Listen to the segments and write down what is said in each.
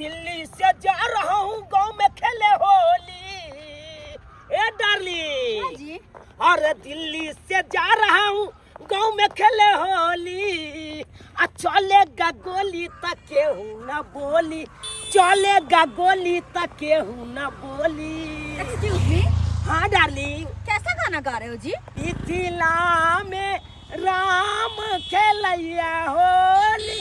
दिल्ली से जा रहा हूँ गांव में खेले होली। ए डार्लिंग जी। अरे दिल्ली से जा रहा हूँ गांव में खेले होली। चलेगा गोली तक केहू न बोली, चलेगा गोली तक केहू न बोली। एक्सक्यूज मी, हाँ डार्लिंग। कैसा गाना गा रहे हो जी? मिथिला में राम खेलैया होली,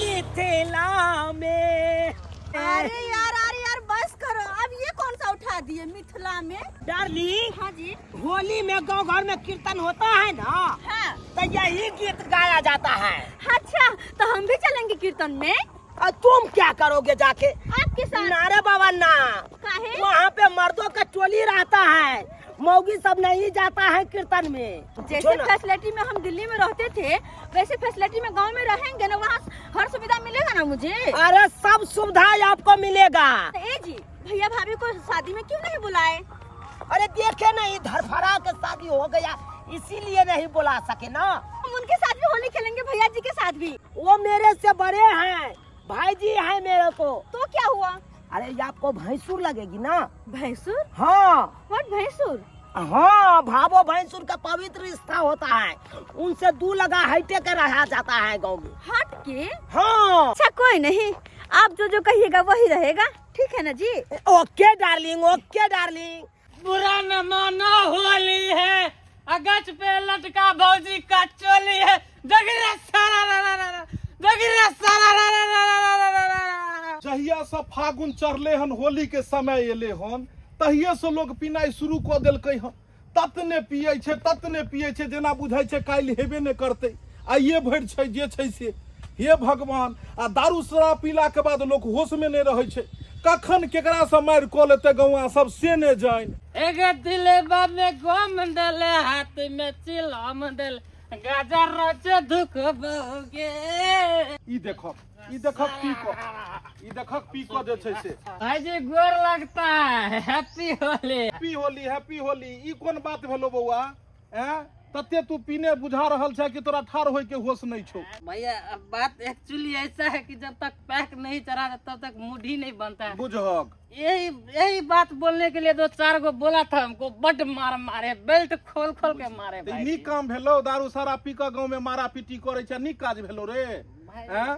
मिथिला में। अरे यार बस करो, अब ये कौन सा उठा दिए मिथिला में? डार्लिंग हाँ जी। होली में गांव घर में कीर्तन होता है ना, हाँ। तो यही गीत गाया जाता है। अच्छा, तो हम भी चलेंगे कीर्तन में। और तुम क्या करोगे जाके? आपके साथ? नारे बाबा ना, काहे? वहाँ पे मर्दों का टोली रहता है, मौगी सब नहीं जाता है कीर्तन में। जैसे फैसिलिटी में हम दिल्ली में रहते थे, वैसे फैसिलिटी में गांव में रहेंगे ना, वहाँ हर सुविधा मिलेगा ना मुझे। अरे सब सुविधा आपको मिलेगा। ए जी, भैया भाभी को शादी में क्यों नहीं बुलाए? अरे देखे नहीं, धरफड़ा के शादी हो गया, इसीलिए नहीं बुला सके ना। हम उनके साथ भी होली खेलेंगे, भैया जी के साथ भी। वो मेरे से बड़े हैं, भाई जी है मेरे को। तो क्या हुआ? अरे ये आपको भैंसुर लगेगी ना। भैंसुर? हाँ व्हाट भैंसुर? हाँ, भावो भैंसुर का पवित्र रिश्ता होता है, उनसे दूर लगा हटे के रहा जाता है गाँव में। हट के? हाँ। अच्छा कोई नहीं, आप जो जो कहिएगा वही रहेगा, ठीक है ना जी? Okay darling, okay darling. बुरा न मानो होली है, अगच पे लटका भौजी का चोली है। जगिरा सारा रा रा रा रा, जगिरा सारा रा रा रा रा रा रा। जहिया से फागुन चढ़ले हन, होली के समय एले हन, तहिए से लोग पीनाई शुरू क देलकै हन। ततने पियै छै जेना बुझाइ छै काल्हि हेबे नहि करतै। आइए भरि छै जे छै से। हे भगवान, आ दारू शराब पीला के बाद लोग होश में नहीं रहे छै, कखन केकरा से मारि क लेते गौआ सब से ने जान। एगे दिलेबा में गम देले, हाथ में चिलम देले, गाजर रचे दुख बहुगे। ई देखो पी को जे छै से। भाई जी गोर लगता है, हैप्पी होली। हैप्पी होली ई कोन बात भेलो बौआ? तते तू पीने बुझा रहल छै कि तोरा ठार होय के होश नहीं छौ। भैया अब बात एक्चुअली ऐसा है कि जब तक पैक नहीं चढ़ा तब तक मूड ही नहीं बनता है। बुझहक यही बात बोलने के लिए 2-4 को बोला था, हमको बड मारे, बेल्ट खोल के मारे। भाई नीक काम भेलो, दारू सारा पी के गाँव में मारा पीटी करे छै, नीक काज भेलो रे।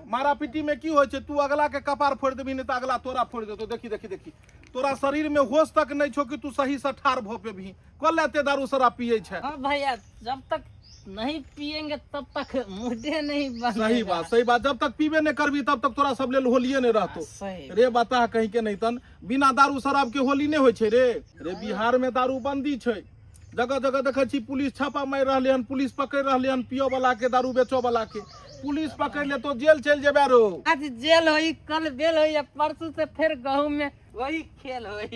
मारा पीटी में की होय छै? तू अगला के कपार फोड़ देबी नहीं तो अगला तोरा फोड़ देतो। देखी तोरा शरीर में होश तक नहीं छो कि तू सही से ठार भ पेबी। कल लेते दारू शराब पिए छै। हाँ भैया, जब तक नहीं पिएंगे तब तक मुझे नहीं बनेगा। सही बात। जब तक पीबे नहीं करबी तब तक तोरा सब लेल होलिये नहीं रहतो। सही रे बता कहीं के नहीं तन बिना दारू शराब के होली नहीं होय छै रे। बिहार में दारू बंदी छै, जगह जगह देखे छी पुलिस छापा मार रहले हन, पुलिस पकड़ रहले हन पियो वाला के, दारू बेचो वाला के। पुलिस पकड़ ले तो जेल चल जेबे रो। आज जेल होई, कल बेल होई, परसों से फिर गहूं में वही खेल होई।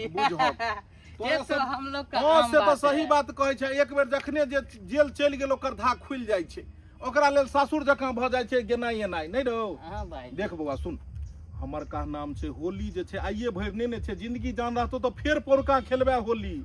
ये तो हम लोग का आम से तो बात सही है। बात कहे छै। एक बेर जखने जे जेल चल गेल ओकर धा खुल जाय छै, ओकरा लेल सासुर जकां भ जाय छै गेनाई एनाई नहीं रो। हाँ भाई। देख बउआ सुन, हमर का नाम छै होली जे छै आइए भरि ने छै। जिंदगी जान रहतो तो फिर पोरका खेलबे होली।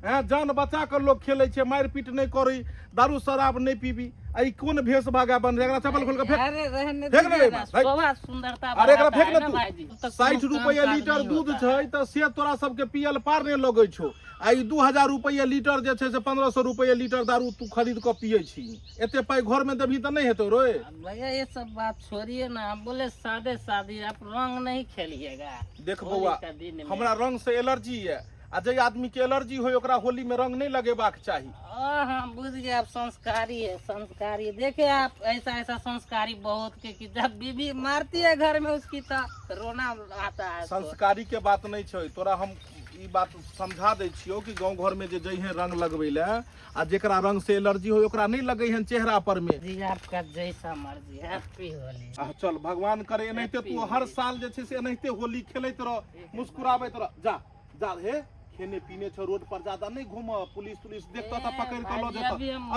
जान बचा कर लोग खेले छै, मार पीट नहीं करी, दारू शराब नहीं पीबी। आई कोन भेष भागा बन रे? चप्पल खोल के फेंक। अरे रहने फेंक दीजिए ना ना, भाई। शोभा सुंदरता अरे एकरा बढ़ाता फेंक है ना ना तू। भाई जी। तब तक 60 कुछ रुपया काम लीटर नहीं दूध होता है। छै तो से तोरा सबके पियल पार नहीं लगे छो। आई 2000 रुपया लीटर जे छै से 1500 रुपया लीटर दारू तू खरीद के पिए छी। एते पाई घर में देबी तो नहीं हेतो रे। भैया ये सब बात छोड़िए ना, हम बोले सादे सादी, आप रंग नहीं खेलिएगा। देख होली बउआ, का दिन में। हमरा रंग से एलर्जी है, आ जे आदमी के एलर्जी हो ओकरा होली में रंग नहीं लगेबाक चाही। हाँ बुझ गए, आप संस्कारी है, संस्कारी। देखे आप ऐसा संस्कारी बहुत के कि जब बीबी मारती है घर में उसकी तो रोना आता है। संस्कारी के बात नहीं छै। तोरा हम ई बात समझा दे छियो कि गांव घर में जे जइहे रंग लगबे ले, आ जेकरा रंग से एलर्जी हो ओकरा नहीं लगे हन चेहरा पर में। जी आपका जैसा मर्जी, हैप्पी होली। चल भगवान करे एनाहिते तू हर साल जे छै से एनाहिते होली खेलैत रह, मुस्कुराबैत रह। जा हे खेने पीने छो, रोड पर ज्यादा नहीं घूम, पुलिस देखता था पकड़ के लो देता।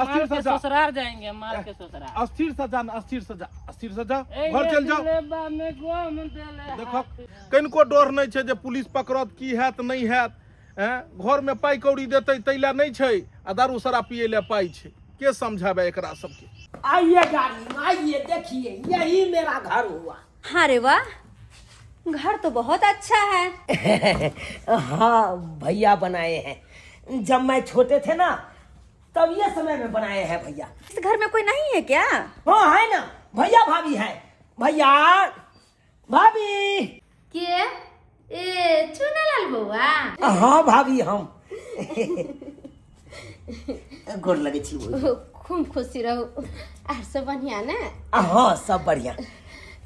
अस्थिर से ससुराल जाएंगे, मार के ससुराल। अस्थिर से जा घर चल जाओ। देखो कनको डर नहीं छै जे पुलिस पकड़त की हैत नहीं हैत। घर में पाई कौड़ी देते तैला नहीं छै, आ दारू शराब पिए ले पाई छै। के समझाबे एकरा सबके? आइए डार्लिंग, आइए देखिए, यही मेरा घर हुआ। हाँ रे वाह, घर तो बहुत अच्छा है। हाँ भैया बनाए हैं, जब मैं छोटे थे ना तब ये समय में बनाए हैं भैया। इस घर में कोई नहीं है क्या? हाँ है ना, भैया भाभी है। भैया भाभी। के ए चुनालाल बउआ। हाँ भाभी हम गोर लगे छी। खूब खुशी रहो। आर सब बढ़िया ना? हाँ सब बढ़िया।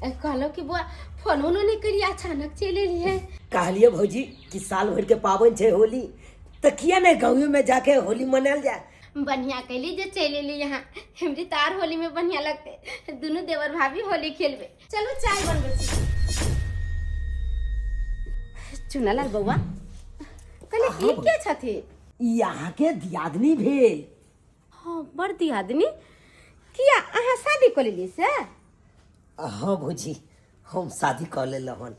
कहलो कि बुआ फोन उनो नहीं करिए, अचानक चले लिए। कहलिए भौजी कि साल भर के पावन छे होली, तो किया नहीं गाँव में जाके होली मनाल जाए। बढ़िया कैली जो चले ली यहाँ। हमरी तार होली में बढ़िया लगते, दोनों देवर भाभी होली खेलबे। चलो चाय बनबे छी। चुनालाल बउआ कहले ई के छथि? यहाँ के दियादनी भेल। हाँ बड़ दियादनी। किया अहाँ शादी कर लेली से? हाँ भौजी हम शादी कर ले हन।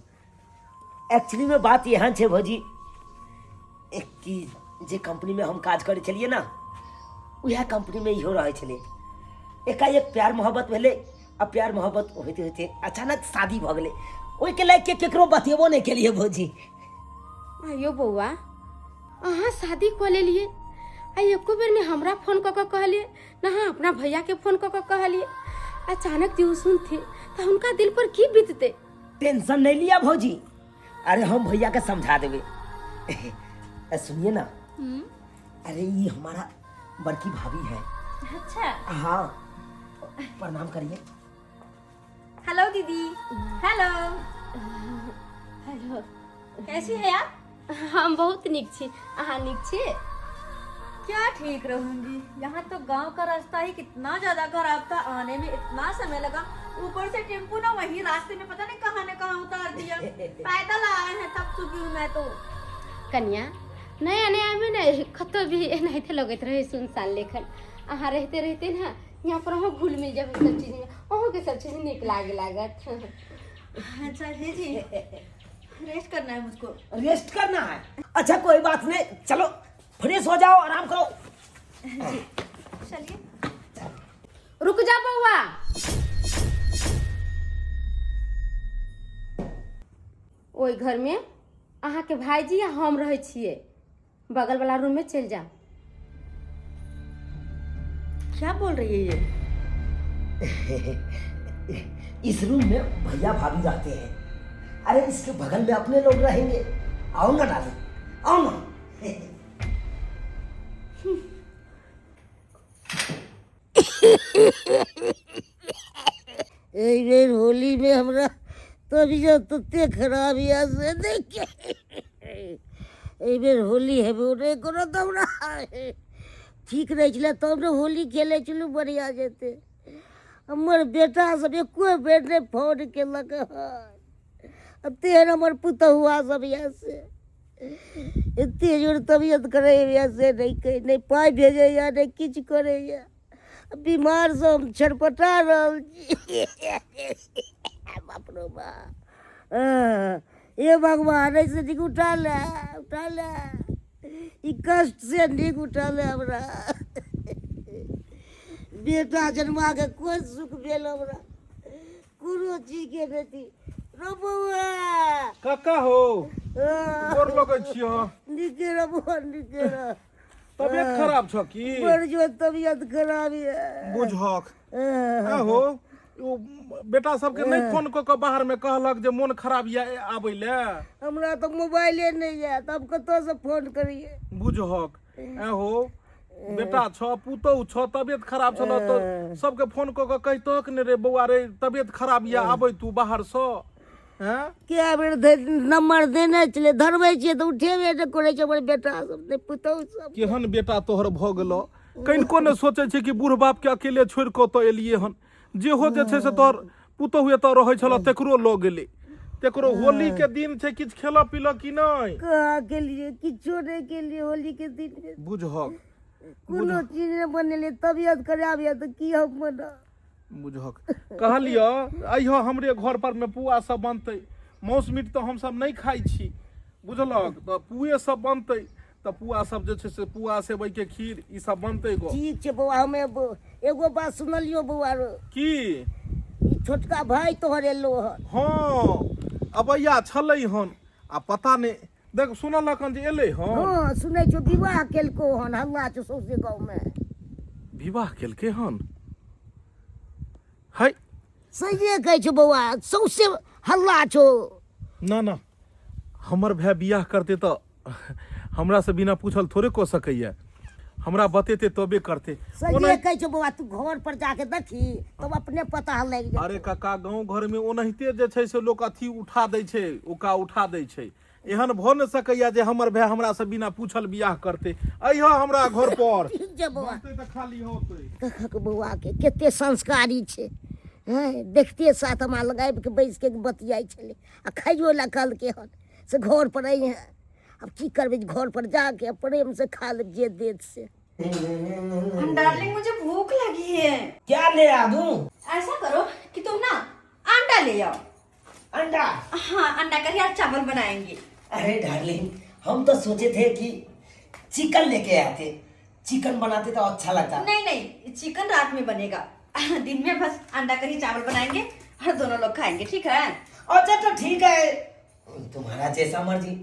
एक्चुअली में बात यहाँ छे भौजी कि जे कंपनी में हम काज करे चलिए ना, वह कंपनी में इहो रहे छले। एकाएक प्यार मोहब्बत भेले, अब प्यार मोहब्बत होते होते अचानक शादी भ गेले। ओई के लायक केकरो बतेबो नहीं केलिए भौजी। आयो बउआ अहाँ शादी कर लेलिए, आ एको बेर ने हमरा फोन क के कहलिए ना, हाँ अपना भैया के फोन क के कहलिए। अचानक जो सुनते तो उनका दिल पर की बीतते? टेंशन नहीं लिया भौजी, अरे हम भैया के समझा देवे। सुनिए ना, अरे ये हमारा बड़की भाभी है। अच्छा। हाँ प्रणाम करिए। हेलो दीदी। हेलो। हेलो। कैसी है आप? हम बहुत निक छी, अहाँ निक छी? क्या ठीक रहूंगी, यहाँ तो गांव का रास्ता ही कितना ज्यादा खराब था, आने में इतना समय लगा। ऊपर से टेम्पो ना वही रास्ते में पता नहीं कहाँ न कहाँ उतार दिया। पैदल आए हैं तब चुकी हूँ मैं तो। कन्या नया नया में नहीं खतो भी नहीं थे लगत रहे सुनसान लेखन। अहाँ रहते रहते ना यहाँ पर अहाँ घुल मिल जाए सब चीज में, अहूँ के सब चीज निक लागे लागत। अच्छा जी रेस्ट करना है मुझको। रेस्ट करना है? अच्छा कोई बात नहीं, चलो फ्रेश हो जाओ, आराम करो। जी चलिए। रुक जा बउआ। ओई घर में अहाँ के भाईजी या हम रहे छिए, बगल वाला रूम में चल जाओ। क्या बोल रही है ये? इस रूम में भैया भाभी रहते हैं, अरे इसके बगल में अपने लोग रहेंगे। आओ ना डाली, आओ ना। एक बेर होली में हमरा तबियत तते खराब या से देखे। एक बेर होली है बोले करो तब ना ठीक रहे छले, तब ने होली खेले चलू बढ़िया जेते। हमर बेटा सब एको बेर ने फोन केलक है, तेहन हमर पुतहुआ सब या से एते जोर तबियत करे या से नहीं पाई भेजे या नहीं किछ करे या, बीमार से हम छटपटा रहल छी। बाप रे बाप, ये भगवान ऐसे निक उठा ले ई कष्ट से निक उठा ले हमरा। बेटा जन्मा के कोई सुख भेल हमरा, कोनो चीज के नहीं। रो बउआ काका हो गोर लगे छियो। निके रहो निके रह। तबियत खराब छ की? बड़ जो तबियत खराब है बुझक हो। ओ बेटा सबके नहीं फोन क के बाहर में कहलक जे मन खराब या आबै ले? हमरा तो मोबाइले नहीं है, तब कतो से फोन करिए। बुझक हो बेटा छ पुतौ छ, तबियत खराब छ तो सबके फोन क के कहितक ने रे बौआ रे तबियत खराब या आबै तू बाहर से। हैं क्या बेर नंबर देने चले धरबै छियै तो उठेबे न करे छै हमर बेटा सब ने पुतौ सब। केहन बेटा तोहर भ गेलो, कनिको ने सोचे छै कि बूढ़ बाप के अकेले छोड़ के तो एलिए हन। जे हो जे छै से तोहर पुतहु एतऽ रहै छल तेकरो लऽ गेलै। तेकरो होली के दिन छै, किछ खेला पीला कि नहीं? कहाँ के लिए किछो नहीं के लिए होली के दिन में बुझक कोनो चीज नहीं बनेले, तबियत खराब है तो की हम बना। बुझक कहलियो अइहो हमरे घर पर में पुआ सब बनतै। मांस मीट तो हम सब नहीं खाई छी, बुझलक, तो पुए सब बनतै। तो पुआ सब जे छै से पुआ सेवई के खीर ई सब बनतै गो। ठीक छै बउआ, हम एगो बात सुनलियो बउआ रो की ई छोटका भाई तोहर एलो हन। हाँ अबैया छलै हन आ पता नहीं देख सुनल हन जे एलै हन हाँ सुनै छौ विवाह केलको हन हल्ला छौ सौसे गाँवमे विवाह केलकै हन है सहिए कहै छौ बौआ सौसे हल्ला छौ ना ना हमर भाई बियाह करते तो हमरा से बिना पूछल थोड़े को सकैया हमरा बतेते तबे करते सहिए कहै छौ बौआ तू घर पर जाके देखी तब अपने पता लागि जाए अरे काका गांव घर में ओनाहिते जे छै से लोग अथी उठा दै छै ओका उठा दै छै एहन भ न सकैया जे हमर भाई हमरा से बिना पूछल बियाह करते अइहा हमरा घर पर ठीक छै बौआ बनतै त खाली होतै देखक बौआ के कते संस्कारी छै हैं देखते साथ हमरा लगाबि के बैस के बतियाई छलै आ खाइयो ला कहलकै हन से घर पर आई हैं अब की करबै घर पर जाके प्रेम से खा ले जे देत से डार्लिंग मुझे भूख लगी है। क्या ले आ दूं? ऐसा करो कि तुम ना अंडा ले आओ। अंडा? हाँ अंडा करी आज चावल बनाएंगे। अरे डार्लिंग हम तो सोचे थे कि चिकन लेके आते, चिकन बनाते तो अच्छा लगता। नहीं नहीं चिकन रात में बनेगा, दिन में बस अंडा करी चावल बनाएंगे और दोनों लोग खाएंगे, ठीक है? अच्छा तो ठीक है, तुम्हारा जैसा मर्जी।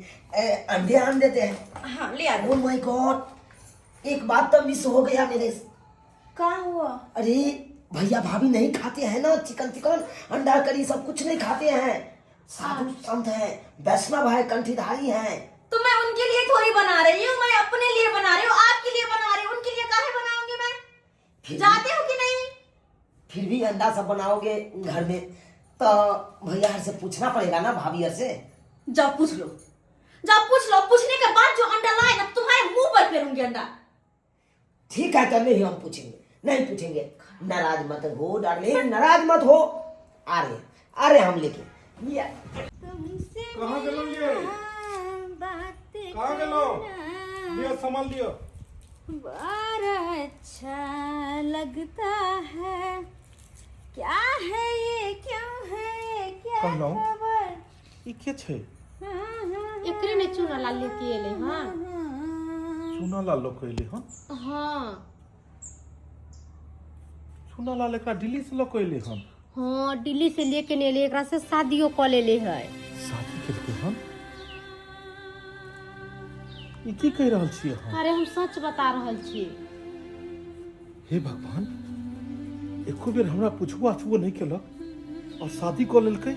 अंडे आन देते हैं। हाँ ले आ ओह माय गॉड, एक बात तो मिस हो गया मेरे। क्या हुआ? अरे भैया भाभी नहीं खाते हैं ना चिकन चिकन अंडा करी सब कुछ नहीं खाते हैं, साधु संत हैं, वैष्णव है, कंठीधारी हैं। तो मैं उनके लिए थोड़ी बना रही हूँ, मैं अपने लिए बना रही हूँ, आपके लिए बना रही हूँ, उनके लिए काहे बनाऊंगी मैं? जाते हो कि नहीं? फिर भी अंडा सब बनाओगे घर में तो भैया से पूछना पड़ेगा ना, भाभी से। जाओ पूछ लो, जाओ पूछ लो, पूछने के बाद जो अंडा लाए ना तुम्हारे मुंह पर फेरूंगी अंडा। ठीक है तो नहीं हम पूछेंगे, नहीं पूछेंगे। नाराज मत हो डार्लिंग, नाराज मत हो। आ रहे हम लेके। कहाँ गेलो ये कहाँ गेलो लियो सामान लियो। बड़ा अच्छा लगता है, क्या है ये, क्यों है ये, क्या कहलौं? खबर? ई के छै? एकरे ने चूना लाल लेके एले हाँ चूना लाल लोग कहले हन। हाँ चूना लाल एकरा दिल्ली से लोग कहले हन। हाँ दिल्ली से लेके ने ले एकरा से शादियो क लेले है। शादी केलकै हन। ई की कह रहल छियै हम? अरे हम सच बता रहल छी। हे भगवान, एको बेर हमरा पुछबो अछबो नहीं केलक और शादी क लेलकै।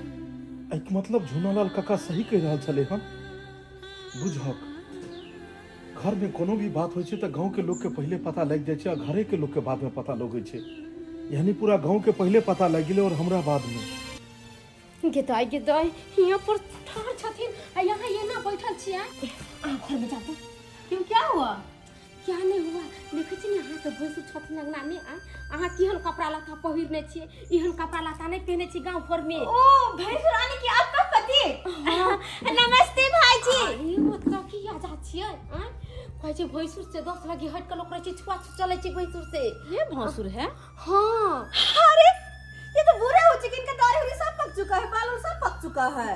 एहिके मतलब झूनालाल काका सही कह रहल छलै हन। बुझक घर में कोनो भी बात होइ छै तऽ गांव के लोग के पहले पता लग जाइ छै और घरे के लोग के बाद में पता लगै छै। यानी पूरा गांव के पहले पता लग गेलै और हमरा बाद में। गेदाई यहाँ पर ठाड़ छथिन आ यहाँ ये ना बैठल छियै। आप घर में जाते क्यों, क्या हुआ? क्या नहीं हुआ देखे छी यहाँ के भैंस छथिन अंगना में अहाँ केहन कपड़ा लत्ता पहिरने छियै, एहन कपड़ा लत्ता नहीं पहने छी गांव भर में। ओ भैंस रानी की आपका पति? नमस्ते भाईजी। ये मतलब की आ जा छियै कहै छै भैंसुर से 10 लगी हट के लोग रहै छै छुआ चले छै भैंसुर से। ये भैंसुर है? हाँ अरे ये तो बुरे हो चुके, इनका दाढ़ी उड़ी सब पक चुका है, बाल उड़ सब पक चुका है।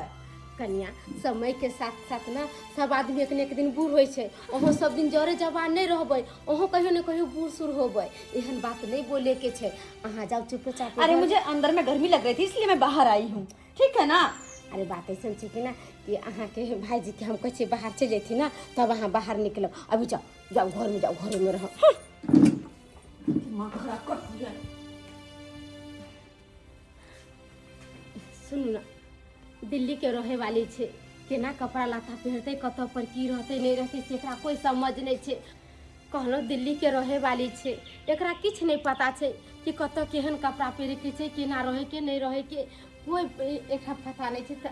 कन्या समय के साथ साथ ना सब आदमी एक न एक दिन बूढ़ होइ छै, ओहो सब दिन जरे जवान नहीं रहबै, ओहो कहियो न कहियो बूढ़ सूढ़ होबै। एहन बात नहीं बोले के छै, अहाँ जाओ चुपचाप। अरे मुझे अंदर में गर्मी लग रही थी इसलिए मैं बाहर आई हूँ, ठीक है ना? अरे बात ऐसा छै कि ना कि अहाँ के भाईजी के हम कहै छी बाहर चल जेथि ना तब अहाँ बाहर निकलब। अभी जाओ जाओ घर में रहो। दिमाग खराब कर दिया। सुनू ना दिल्ली के रहे वाली छे, केना कपड़ा लत्ता पहनते, कत पर की रहते नहीं रहते से एकरा कोई समझ नहीं छे। कहलो दिल्ली के रहे वाली छे, एकरा किछ नहीं पता छे कि कत केहन कपड़ा पहने के छे, केना रहे के नहीं रहे के कोई एकरा पता नहीं छे। त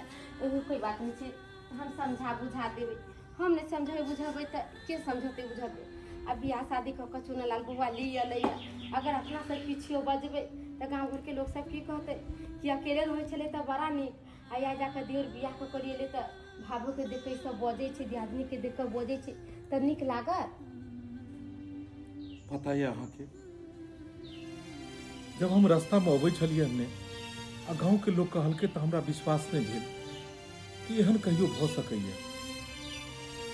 कोई बात नहीं छे, हम समझा बुझा देबे। हम नहीं समझे बुझाबे त के समझते बुझाबे। अब बियाह शादी क के चुनलाल बुआ ली अलैया, अगर अपना से पीछे बजबे त गांव घर के लोग सब की कहते कि अकेले रहे छले त बड़ा नीक, आया जाकर देर बियाह को करिए त भाभो के देख के सब बजे छे, दियादनी के देख के बजे छे त नीक लागत। पता है अहाँ के जब हम रास्ता में अबै छलियै ने आ गांव के लोग कहलकै त हमरा विश्वास नहीं भेल कि एहन कहियो भ सकैया।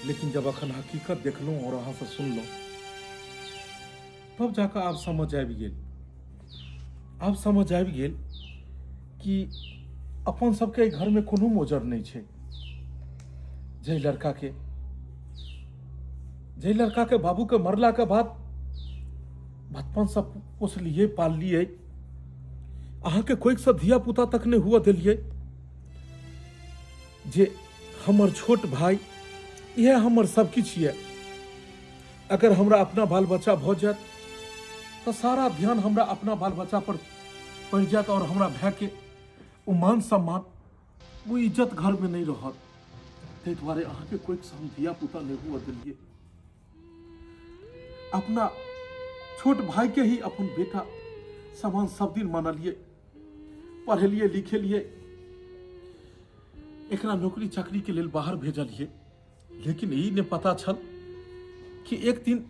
लेकिन जब अखन हकीकत देखलहुं और अहाँ से सुनलहुं तब जाकर आप समझ आबि गेल। अब समझ आबि गेल कि अपन सबके घर में कोनो मोजर नहीं छे। जे लड़का के बाबू के मरला के बाद बचपन से पोसलिए पाललिए, अहाँ के कोई सा धिया पुता तक ने हुआ दिलिए जे हमर छोट भाई यह हमर सब किछ ये। अगर हमरा अपना बाल बच्चा भ जात तो सारा ध्यान हमरा अपना बाल बच्चा पर पड़ जात और हमरा भाई के वो मान सम्मान वो इज्जत घर में नहीं रहत। ते द्वारे अहाँ के कोई हम धिया पुता नहीं हुआ दिलिए। अपना छोट भाई के ही अपन बेटा समान सब दिन मानलिए, पढ़ेलिए लिखेलिए, एकरा नौकरी चाकरी के लिए बाहर भेजलिए। लेकिन यही ने पता छल कि एक दिन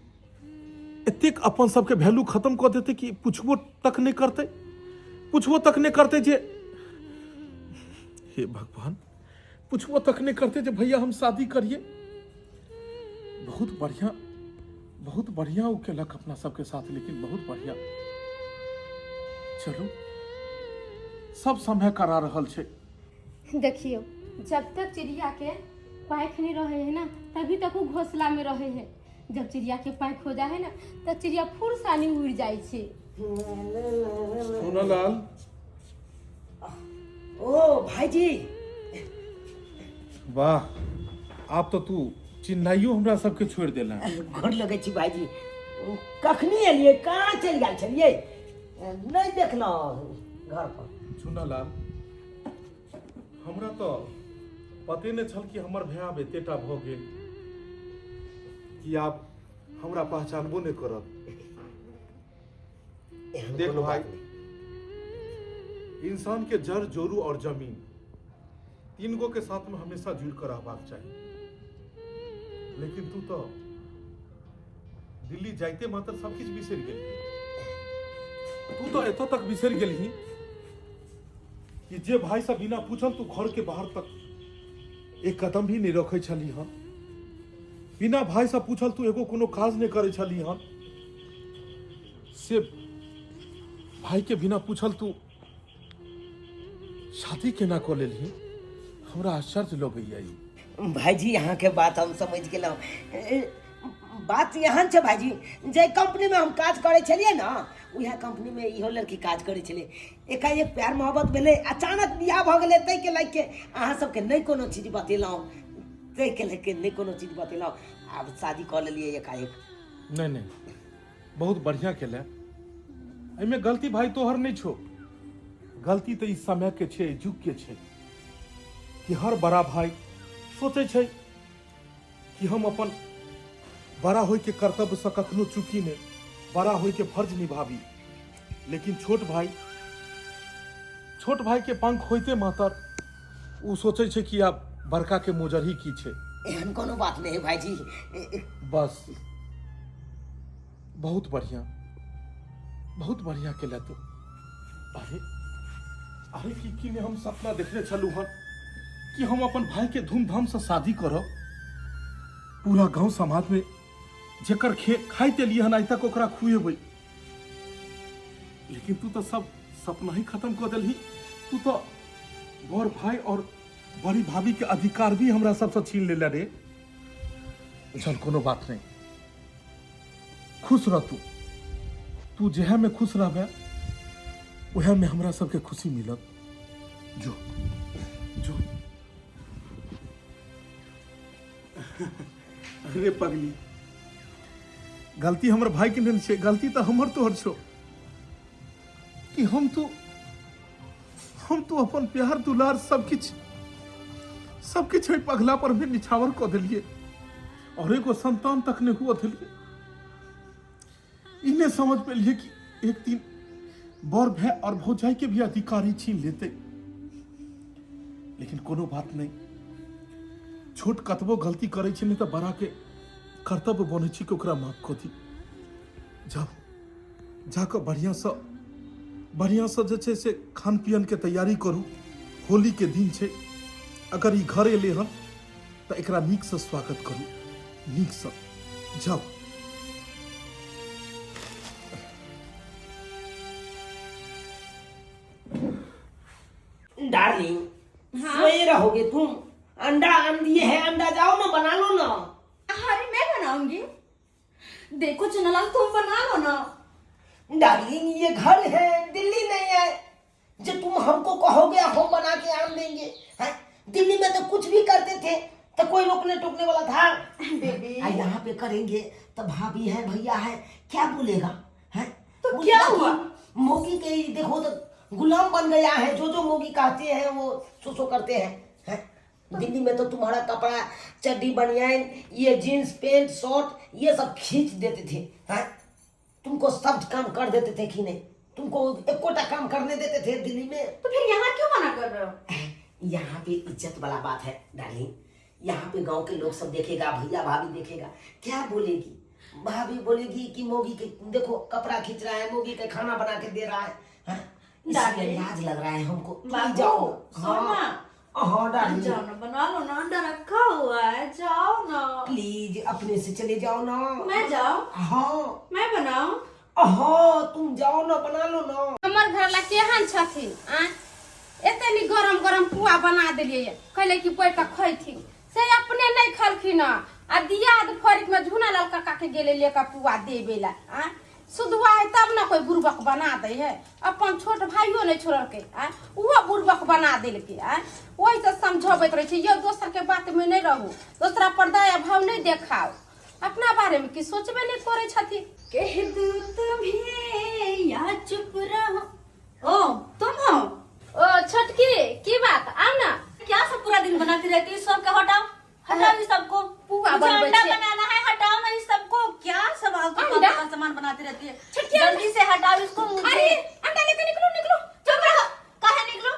एतेक अपन सबके वैल्यू खत्म कर देते कि पूछबो तक नहीं करते जे हे भगवान, पूछबो तक नहीं करते जे भैया हम शादी करिए। बहुत बढ़िया वो केलक अपना सबके साथ, लेकिन बहुत बढ़िया। चलो सब समय करा रहल छे। देखियो, जब तक चिड़िया के पाँख नहीं रहे है ना, तभी तक वो घोंसला में रहे है। जब चिड़िया के पाँख हो जाए ना, तो चिड़िया फुरसानी उड़ जाए छे। सोनालाल, ओ भाईजी, वाह, आप तो तू चिन्हाइयो हमरा सबके छोड़ देला। गोर लगे छी भाईजी। कखनी एलिए, कहाँ चल गए छलिए, नहीं देखना घर पर। सोनालाल, हमरा तो पते नहीं छल कि हमर भैया एतेटा भ गेल कि आप हमरा पहचानबो नहीं करब। देख भाई, इंसान के जड़ जोरू और जमीन तीन गो के साथ में हमेशा जुड़ कर रहबाक चाहिए। लेकिन तू तो दिल्ली जाइते मात्र सब कुछ बिसर गेल। तू तो एतो तक बिसर गेल ही कि जे भाई से बिना पूछल तू घर के बाहर तक एक कदम भी नहीं रखे छली हन। बिना भाई से पूछल तू एगो कोनो काज नहीं करे छली हन। से भाई के बिना पूछल तू शादी केना कर लेली, हमरा आश्चर्य लगैया। भाईजी यहाँ के बात हम समझ गेलहुँ। बात यहाँ छै भाईजी, जे कंपनी में हम काज करे छलिए ना, वह कंपनी में इहो लड़की काज करे छले। एकाएक प्यार मोहब्बत भेले, अचानक बियाह भ गेले। तै के लायक के अहाँ सबके नहीं कोनो चीज बतेलहुँ, तै के लायक के नहीं कोनो चीज बतेलहुँ। आब शादी कर लेलिए एकाएक। नहीं, बहुत बढ़िया केले। एमे गलती भाई तोहर नहीं छो, गलती तो इस समय के छे, युग के छे कि हर बड़ा भाई सोचे छे कि हम अपन बड़ा होय के कर्तव्य से कखनो चूकी नहीं, बड़ा होय के फर्ज निभावी। लेकिन छोट भाई के पंख होते मातर वो सोचे छे कि आप बड़का के मोजर ही की छे। एहन कोनो बात नहीं है भाईजी। बस बहुत बढ़िया केला तो। अरे की ने हम सपना देखने चलू हन कि हम अपन भाई के धूमधाम से शादी करब। पूरा गांव समाज में जेकर खाइते लिए हन, आई तक ओकरा खुएबै। लेकिन तू तो सब सपना ही खत्म कर दिलही। तू तो बड़ भाई और बड़ी भाभी के अधिकार भी हमरा सबसे छीन लेला रे। चल कोनो बात नहीं, खुश रह तू जेहा में खुश रहबे वह में हमरा सबके खुशी मिलत। जो अरे पगली, गलती हमर भाई के नहीं छे, गलती तो हमर तोहर छो कि हम तो अपन प्यार दुलार सब कुछ पगला पर भी निछावर कर दिलिए और एगो संतान तक नहीं हुआ दिलिए। इन्हें समझ पे लिए कि एक दिन बड़ भाई और भौजाई के भी अधिकारी छीन लेते। लेकिन कोनो बात नहीं, छोट कतबो गलती करे छी नहीं तो बड़ा के कर्तव्य बने छी कि ओकरा माफ कर दी। जाकर बढ़िया से जे छे से खान पियन के तैयारी करू। होली के दिन छे, अगर ई घर एले हन तो एकरा नीक से स्वागत करू, नीक से। जाओ। डार्लिंग, सोए रहोगे तुम? अंडा आन दिए है, अंडा जाओ ना बना लो ना। अरे मैं बनाऊंगी। देखो चुनालाल तुम बना लो ना। डार्लिंग ये घर है, दिल्ली नहीं है जो तुम हमको कहोगे हम बना के आन देंगे। हैं? दिल्ली में तो कुछ भी करते थे तो कोई रोकने टोकने वाला था? बेबी यहाँ पे करेंगे तो भाभी है भैया है क्या बोलेगा? है तो क्या हुआ? मोगी के ही देखो तो गुलाम बन गया है, जो जो मोगी कहते हैं वो सो करते हैं। है? दिल्ली में तो तुम्हारा कपड़ा चड्डी बनियान ये जीन्स पैंट शर्ट ये सब खींच देते थे। है? तुमको सब काम कर देते थे कि नहीं? तुमको एकोटा काम करने देते थे दिल्ली में? तो फिर यहाँ क्यों मना कर रहे हो? यहाँ पे इज्जत वाला बात है डार्लिंग। यहाँ पे गांव के लोग सब देखेगा, भैया भाभी देखेगा, क्या बोलेगी? भाभी बोलेगी कि मोगी के देखो कपड़ा खींच रहा है, मोगी के खाना बना के दे रहा है। हाँ? इसलिए लाज लग रहा है हमको। तुम जाओ। हाँ डार्लिंग जाओ ना, बना लो ना, अंडा रखा हुआ है, जाओ ना प्लीज, अपने से चले जाओ ना। मैं जाऊं? हाँ मैं बनाऊं? हाँ तुम जाओ ना, बना लो ना। हमर घर ला केहन छथिन? एते नी गरम गरम पुआ बना देलिए, कहले कि पैर का खैथिन से अपने नहीं खलखिन। आ दियाद फरिक में झुना लाल काका के गेले लेकर पुआ देबेला। सुधवा है तब ना कोई बुरबक बना दे है। अपन छोट भाइयों ने छोड़ के वो बुरबक बना दिल के। वही तो समझाबैत रहे ये दोसर के बात में नहीं रहू, दोसरा पर दया भाव नहीं देखाओ, अपना बारे में की सोचबे नहीं करे छथिन। कह दू तुम्हें या चुप रहो। ओ तुम हो? ओ छोटकी की बात, आओ ना। क्या सब पूरा दिन बनाती रहती है? सबके हटाओ, हटाओ इस सबको। पुआ मुझे बनबै अंडा छियै। बनाना है, हटाओ ना इस सबको। क्या सब आलतू अंडा? फालतू का सामान बनाती रहती है? छुट्टियाँ- जल्दी से हटाओ इसको मुझे। अरे अंडा लेकर निकलो निकलो। चुप रहो। काहे निकलो?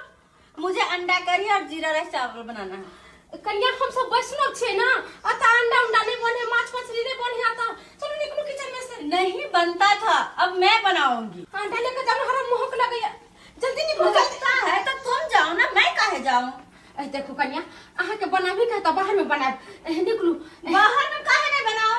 मुझे अंडा करी और जीरा राइस चावल बनाना है। कन्या हम सब वैष्णव छे ना, अता अंडा उंडा नहीं बने, माछ मछली नहीं बने, आता चलो निकलो किचन में से। नहीं बनता था, अब मैं बनाऊंगी। अंडा लेकर जाओ, हरा मोहक लग गया, जल्दी निकलो। लगता है तो तुम जाओ ना, मैं काहे जाऊं? देखो कन्या अहाँ के बनाबी कहता बाहर में बना निकलू। बाहर में काहे नहीं बनाओ?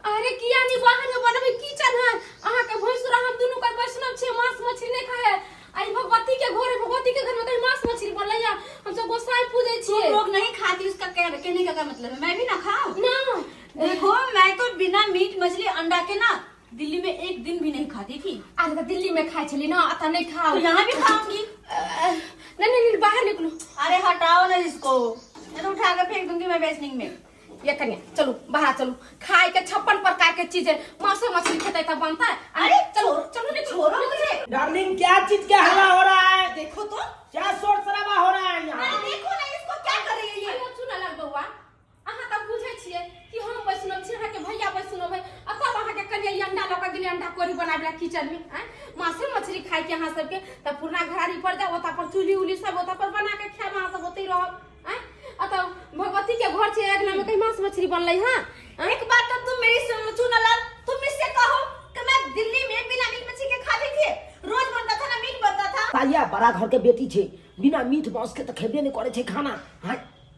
अरे किया नहीं बाहर में बनबे, किचन है अहाँ के भैंसुरा, हम दोनों का वैष्णव छे, मांस मछली नहीं खाए। आई भगवती के घर है, भगवती के घर में कहीं मांस मछली बनलैया, हम सब गोसाई पूजे तुम छिए। लोग नहीं खाती, उसका कहने का क्या मतलब है? मैं भी ना खाऊं? ना देखो मैं तो बिना मीट मछली अंडा के ना दिल्ली में एक दिन भी नहीं खाती थी। आज का दिल्ली में खाए चली ना, अता नहीं खाओ। तो यहाँ भी खाऊंगी। नहीं बाहर निकलो। अरे हटाओ ना इसको, मैं तो उठा कर फेंक दूंगी मैं बेसनिंग में। ये कन्या चलो बाहर चलो, खाए के 56 प्रकार के चीजें, मांस मछली खेते तब बनता है। अरे चलो चलो निकलो। छोड़ो मुझे। डार्लिंग क्या चीज का हल्ला हो रहा है? देखो तो, क्या शोर शराबा हो रहा है अरे यहाँ? देखो ना इसको क्या कर रही है ये। अरे सुन लग बउआ, अहाँ तब बुझे छिए कि हम वैष्णव छी, अहाँ के भैया वैष्णव है, तब अहाँ के कन्या ई अंडा लौका गेले, अंडा कोरी बनाबेला किचन में। मांसे मछली खाए के अहाँ सबके तब पुरना घरारी पर जाओ, ओता पर चूल्ही उली सब ओता पर बना के खाए, अहाँ सब ओते रहब। अतः भगवती के घर छे, अगला में कहीं मांस मछली बनलै। हां एक बात तो तुम मेरी सुनो ना लाल, तुम इससे कहो कि मैं दिल्ली में बिना मीट मछली के खाती थी। रोज बनता था ना मीट बनता था। ताइया बड़ा घर के बेटी छे, बिना मीट मांस के तो खेबे नहीं करे छे खाना। हां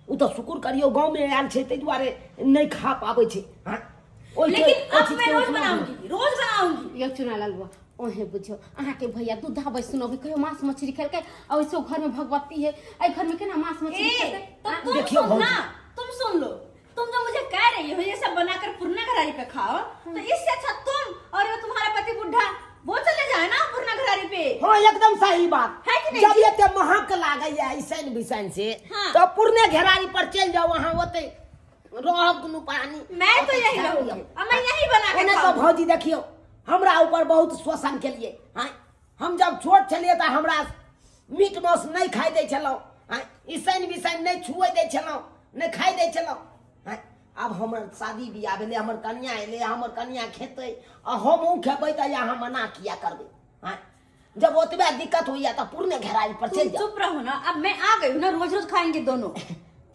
उ तो शुक्र करियो गांव में आयल छे, तै दुआरे नहीं खा पावे छे। हां लेकिन अब मैं रोज बनाऊंगी, रोज बनाऊंगी। ये चुना लाल बुआ ओहे बुझो, अहाँ के भैया दूधा वैष्णव कहियो मांस मछली खेलके, और इसे घर में भगवती है, आई घर में केना मांस मछली खेते? तो तुम सुन ना, तुम सुन लो, तुम जो मुझे कह रही हो ये सब बनाकर पुरना घरारी पे खाओ, तो इससे अच्छा तुम और वो तुम्हारा पति बुढ़ा वो चले जाए ना पुरना घरारी पे। हां एकदम सही बात है कि नहीं? जब ये ते महक लागे है ऐसन बिसन से, हाँ। तो पुरने घेरारी पर चल जाओ, वहां होते रहब दुनु पानी। मैं तो यही रहूंगी, अब मैं यही बना के ओने तो खाऊंगी। भौजी देखियो हमरा ऊपर बहुत शोषण के लिए। हम जब छोट छलिए तो हमरा मीट मांस नहीं खाई दे छलौ, ईसन बिसन नहीं छुए दे छलौ, नहीं खाई दे छलौ। अब हमर शादी बियाह भेले, हमर कन्या एले, हमर कन्या खेते आ हमहू खेबै त यहाँ मना किया करबै? जब ओतबे दिक्कत होइया तो पुरने घेराई पर चल तुम जाओ। चुप रहो ना, अब मैं आ गई हूँ ना, रोज रोज खाएंगे दोनों,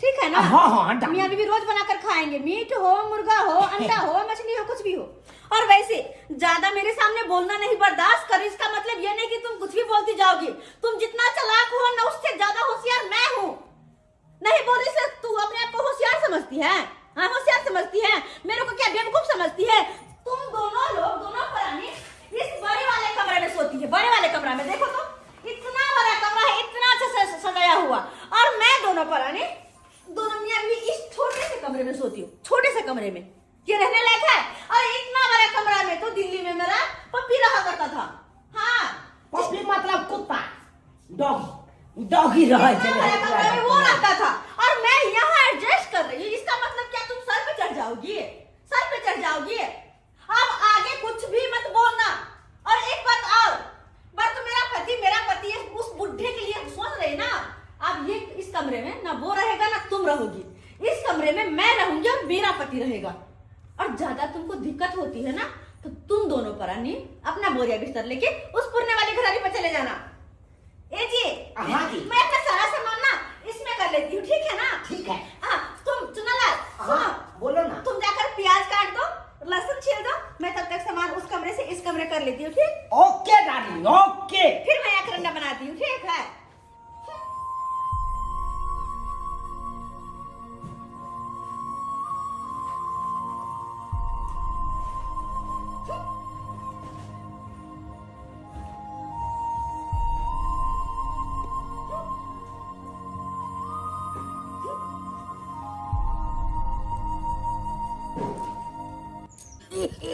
ठीक है ना? हाँ, मियां बीवी रोज बनाकर खाएंगे, मीट हो, मुर्गा हो, अंडा हो, मछली हो, कुछ भी हो। और वैसे ज्यादा मेरे सामने बोलना नहीं बर्दाश्त करो, इसका मतलब ये नहीं कि तुम कुछ भी बोलती जाओगी। तुम जितना चालाक हो ना, उससे ज्यादा होशियार मैं हूँ। नहीं बोली से तू अपने आप को होशियार समझती है? हाँ होशियार समझती है? मेरे को क्या बेवकूफ समझती है? तुम दोनों लोग, दोनों प्राणी इस बड़े वाले कमरे में सोती है। बड़े वाले कमरा में देखो तो, इतना बड़ा कमरा है, इतना अच्छा से सजाया आया हुआ। और मैं दोनों पराने दोनों मियां भी इस छोटे से कमरे में सोती हूँ, छोटे से कमरे में। ये रहने लायक है? और इतना बड़ा कमरा में तो दिल्ली में मेरा पप्पी रहा करता था। हाँ, पप्पी मतलब कुत्ता, डॉगी, डॉगी रहा कमरे में वो रहता था और मैं यहाँ एडजस्ट कर रही हूँ। इसका मतलब क्या तुम सर पे चढ़ जाओगी? सर पे चढ़ जाओगी? अब आगे कुछ भी मत बोलना। और एक बात और, बात तो मेरा पति है, उस बुढ़े के लिए सोच रहे ना। अब ये इस कमरे में ना वो रहेगा ना तुम रहोगी, इस कमरे में मैं रहूंगी और मेरा पति रहेगा। और ज्यादा तुमको दिक्कत होती है ना तो तुम दोनों परानी अपना बोरिया बिस्तर लेके उस पुरने वाली घरानी पर चले जाना। ए जी, हाँ जी। मैं अपना सारा सामान ना इसमें कर लेती हूँ, ठीक है ना? ठीक है। हाँ, तुम चुनालाल सुनो, बोलो ना। तुम जाकर प्याज काट दो, लहसुन छील दो, मैं तब तक सामान उस कमरे से इस कमरे कर लेती हूँ, ठीक? Okay darling, okay. फिर मैं यहाँ करंडा बनाती हूँ, ठीक है?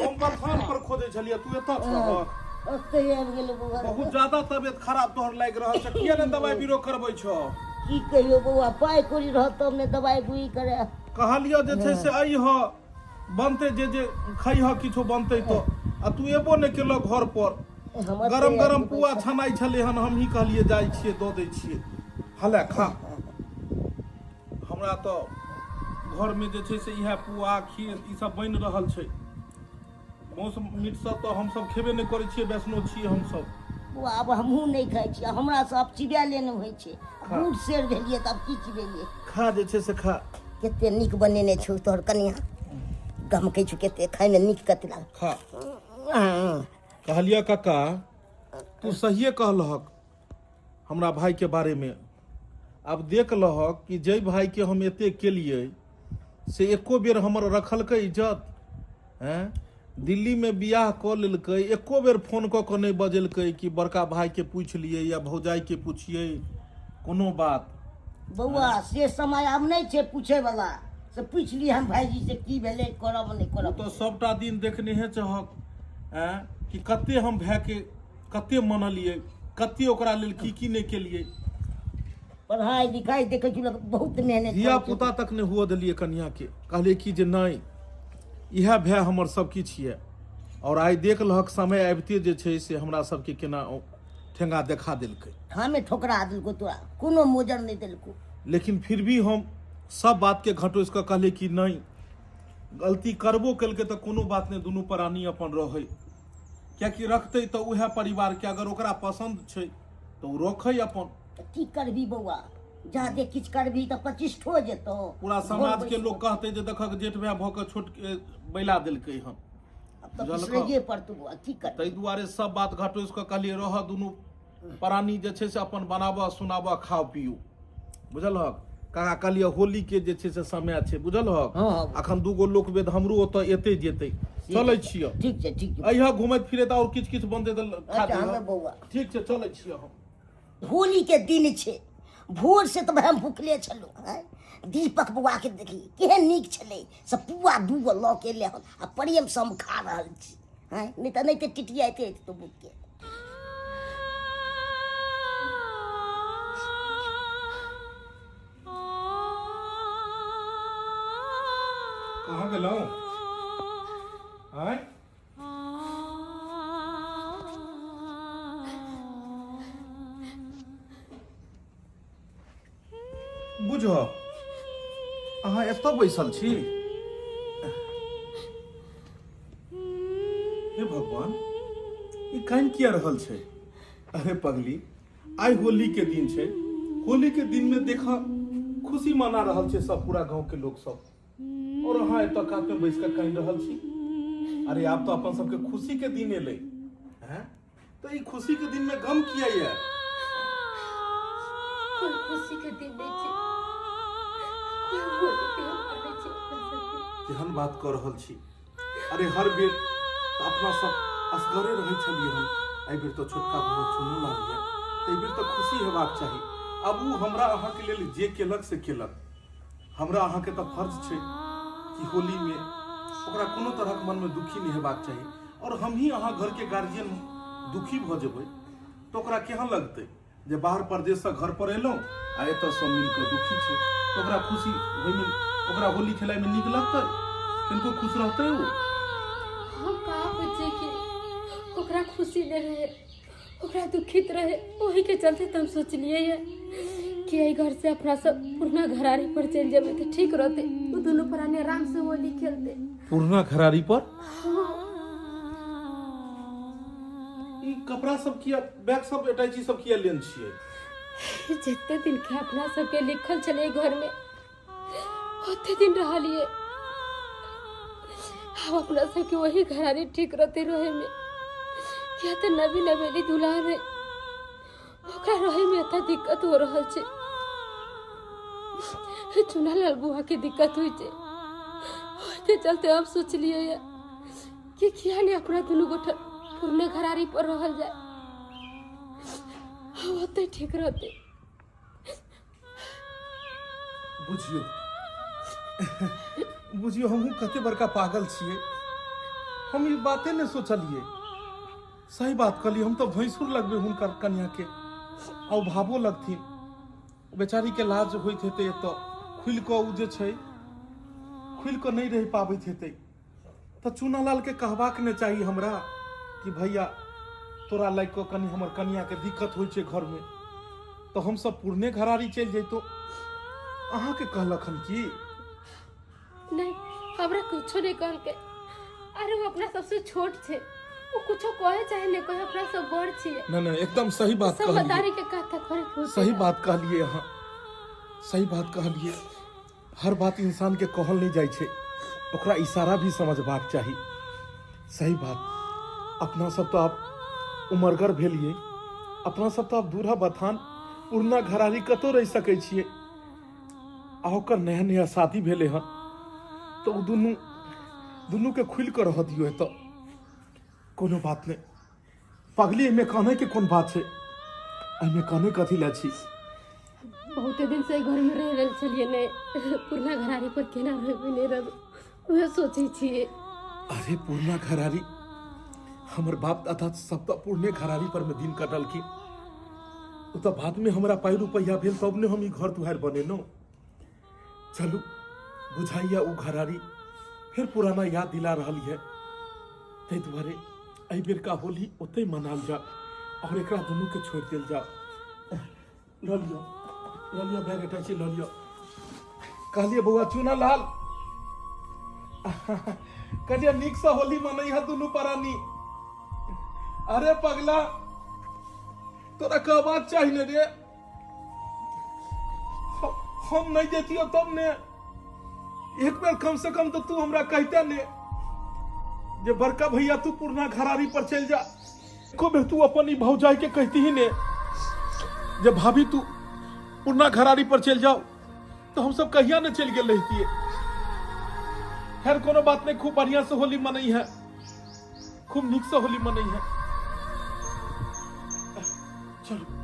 हम बरफान पर खोदे छलिए, तू एतऽ छह। ओते आबि गेल बौआ। बहुत ज्यादा तबियत खराब तोहर लागि रहल छै, किया ने दवाई बीरो करबै छौ? की कहियो बौआ, पाइ कौड़ी रहत तब ने दवाई बुई करे। कहलियो जे छै से आई ह बनते जे खइह किछो बनते तो, आ तू एबो ने केलो घर पर। हमर गरम तैयारी गरम पुआ पैसा। छनाई छले हन, हमही कहलिए जाइ छियै दऽ दै छियै, हले खा। हमरा तो घर में जे छै से इहे पुआ खीर ई सब बनि रहल छै। मौस मीट सब तो हम सब खेबे नहीं करै छियै, वैष्णो छियै हम सब। बौआ आब हमहूँ नहि खाइ छी, हमरा से आब चिबियाले नहि होइ छै। बूढ़ शेर भेलियै तऽ आब की चिबेलियै। खा जे छै से खा। कते नीक बनेने छौ तोहर कनिया, गमकै छौ कते, खाइमे नीक कते लाग। खा। कहलिया काका तू सहिए कहलहक हमरा भाई के बारे में। अब देख लहक कि जय भाई के हम एते केलिए से एको बेर हमर रखलकै इज्जत हैं। दिल्ली में बियाह कऽ लेलकै, एको बेर फोन कऽ के नहीं बजेलकै कि बड़का भाई के पूछ लिए या भौजाई के पूछिए कोनो बात। बौआ से समय आब नहीं छै पूछे वाला, से पूछ ली हम भाईजी से की भेलै, करब नहीं तू करब। तो सबटा दिन देखने है चाहक हैं कि कते हम भाई के कते मनलिए, कते ओकरा लेल की नहीं केलिए। पढ़ाई लिखाई देखे छी लोग बहुत मेहनत धिया करै छै। पुता तक ने हुआ दिलिए कन्या के। कहलिए कि जे नहीं इह भाई हमर सब किछु है। और आई देख लहक समय आबिते जे छै से हमरा सबके केना ठेंगा देखा देलकै। हमें ठोकरा दिलको, तोरा कोनो मोजर नहीं दिलको। लेकिन फिर भी हम सब बात के घटोस के कहले कि नहीं गलती करबो केलकै तो कोनो बात नहीं, दुनू प्राणी अपन रहे। कियाकि रखते तो उहे परिवार के, अगर ओकरा पसंद छै तो उ रखै अपन। की करबी बौआ, जादे किछ करबी तो प्रतिष्ठो जेतो। पूरा समाज के लोग कहते जे देखक जेठ भाई भऽ के छोट के बैला देलकै हन। अब तो पिसरैये पड़तौ बौआ, की कर। ताहि दुआरे सब बात घटोस के कहलिए रह दुनू प्राणी जे छै से अपन बनाबऽ सुनाबऽ खाओ पियो, बुझलहक। काका कहलिए होली के जे छै से समय छै, बुझलहक। हाँ। अखन दूगो लोक वेद हमरो ओतऽ एते जेतै, चलै छियै। ठीक छै ठीक छै। अइहा घुमैत फिरैत और किछ किछ बनतै तऽ खा अच्छा, देब। हमे बौआ ठीक छै चलै छियै हम। होली के दिन छै, भोर से तो हम भूखले छलहुँ हैं। दीपक बौआ के देखी केहन नीक छलै, सब पुआ दूगो लऽ के एलै हन आ प्रेम से हम खा रहल छी हैं। नहीं तो टिटियाते तो बुक के। कहाँ गेलौं आय? बुझ अहाँ एतऽ बैसल छी? हे भगवान ई कान किया रहल छै? अरे पगली आइ होली के दिन छै, होली के दिन में देखा खुशी मना रहल छै सब, पूरा गांव के लोग सब, और अहाँ एतऽ कात में बैस के कान रहल छी। अरे आप तो अपन सबके खुशी के दिन एलै हैं, तो ई खुशी के दिन में गम किया ये? कोई खुशी के दिन नहीं छै, कोई होली त्योहार नहीं छै अपना सबके। केहन बात कह रहल छी? अरे हर बेर तो अपना सब असगरे रहे छलिए हम, एहि बेर तो छोटका भाई चुनू लागल, एहि बेर तो खुशी हेबाक चाही। अब उ हमरा अहाँ के लेल जे केलक से केलक, हमरा अहाँ के तो फर्ज छै कि होली में ओकरा कोनो तरह के मन में दुखी नहीं हेबाक चाहिए। और हम ही अहाँ घर के गार्जियन दुखी भ जेबै तो ओकरा केहन लगतै जे बाहर परदेश से घर पर एलौं आ एतऽ सब मिल के दुखी छै, तो ओकरा खुशी होय में ओकरा होली खेलाय में नीक लगतै, किनको खुश रहतै उ? हम कहा बच्चे के ओकरा खुशी दे रहे, ओकरा दुखित रहे, वही के चलते तो हम सोचलिए है कि यही घर से अपना सब पुरना घरारी पर चल जाबे तो ठीक रहते, वो दोनों प्राणी आराम से होली खेलते। पुरना घरारी पर? ई कपड़ा सब किया, बैग सब अटैची सब किया लेन छियै? जितने दिन के अपना सबके लिखल चले घर में उतने दिन रह लिए, हम अपना सबके वही घरारी ठीक रहते रहे में। क्या तो नवी नवेली दुल्हा रहे, ओकरा रहे में इतना दिक्कत हो रहा छे, चुना लाल बुआ के दिक्कत हुई छे, ओते चलते हम सोच लिए कि किया ने अपना दोनों गोठा पुरने घरारी पर रहल जाए, हम ओते ठीक रहते। बुझियो बुझियो हमहू कते बड़का पागल छियै, हम ई बातें ने सोचलिए। सही बात कहली, हम तो भैंसुर लगबे हुनकर कन्या के, और भावो लगथिन, बेचारी के लाज होइत हेतै, एतऽ खुल कऽ उ जे छै खुल कऽ नहीं रह पाबैत हेतै, तो चूनालाल के कहबाक ने चाही हमरा कि भैया तोरा लाग कऽ कनी हमर कन्या के दिक्कत होइ छै घर में, तो हम सब पुरने घरारी चल जैतो। अहाँ के कहलखन की? नहीं, हमरा कुछो नहीं कहल के, अरे वो अपना सबसे छोट छे, वो कुछो कहे चाहे नहीं कहे, अपना सब बड़ छिए। नहीं एकदम सही बात कहलिए, समझदारी के कहता करे खुद सही बात कहलिए अहाँ, सही बात कहलिए। हर बात इंसान के कहल नहीं जाय छे, ओकरा इशारा भी समझबाक चाही। सही बात। अपना सब तो आप उमरगर भेलिए, अपना सब तो आप दूल्हा बथान पुरना घरारी कतौ रह सकै छिए, आ ओकर नया नया शादी भेले हन, तो दुनू के खुल कर रह दियो। तो कोनो बात नहीं, पगली में कहने के कौन बात है, एमे कहने कथी ला छी? बहुत दिन से घर में रह रहल छलिए ने, पुरना घरारी पर केना रहबे नहीं रहबे, वह सोचे छिए। अरे पुरना घरारी, हमर बाप दादा सब तो पुरने घरारी पर में दिन कटल की, तो बाद में हमरा पाई रुपया भेल तब ने हम ई घर दुआर बनेनो। चलू बुझाइया उ घरारी फिर पुराना याद दिला रही है, ते दुआरे एहि बेर का होली ओते मनाल जा और एकरा दुनू के छोड़ दिल जा। ल लियो बैग अटैची ल लियो। कहलिए बउआ चूना लाल, कहलिए नीक से होली मनई है दुनू प्राणी। अरे पगला, तोरा का बात चाहिए ने रे, हम नहीं देतियो तब ने, एक बार कम से कम तो तू हमरा कहते ने जे बड़का भैया तू पुरना घरारी पर चल जा। को बेर तू अपन भौजाई के कहती ही ने जे भाभी तू पुरना घरारी पर चल जाओ, तो हम सब कहिया न चल गए रहती है। खैर कोनो बात नहीं, खूब बढ़िया से होली मनई है, खूब नीक से होली मनई है। चलो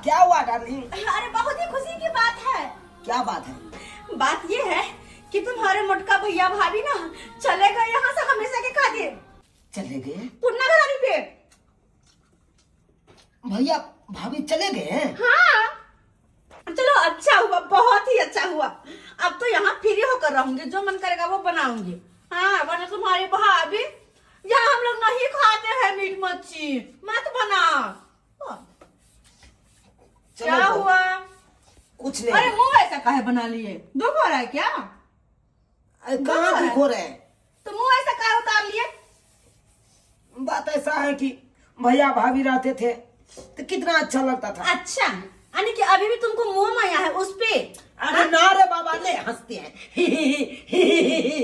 क्या हुआ डार्लिंग? अरे बहुत ही खुशी की बात है। क्या बात है? बात ये है कि तुम्हारे मोटका भैया भाभी ना चले गए यहाँ से हमेशा के खातिर। चले गए? पुरना घरारी पे। भैया भाभी चले गए? हाँ, चलो अच्छा हुआ, बहुत ही अच्छा हुआ। अब तो यहाँ फ्री होकर रहूंगी, जो मन करेगा वो बनाऊंगी। हाँ, वरना तुम्हारी भाभी यहाँ हम लोग नहीं खाते हैं मीट मच्छी, मत बना। क्या हुआ? कुछ नहीं। अरे मुंह ऐसा काहे बना लिए? दुख हो रहा है क्या? कहाँ दिख हो रहे हैं? तो मुंह ऐसा कहा उतार लिए? बात ऐसा है कि भैया भाभी रहते थे तो कितना अच्छा लगता था। अच्छा, यानी कि अभी भी तुमको मोह माया है उस पे? अरे ना रे बाबा, ले हंसते हैं।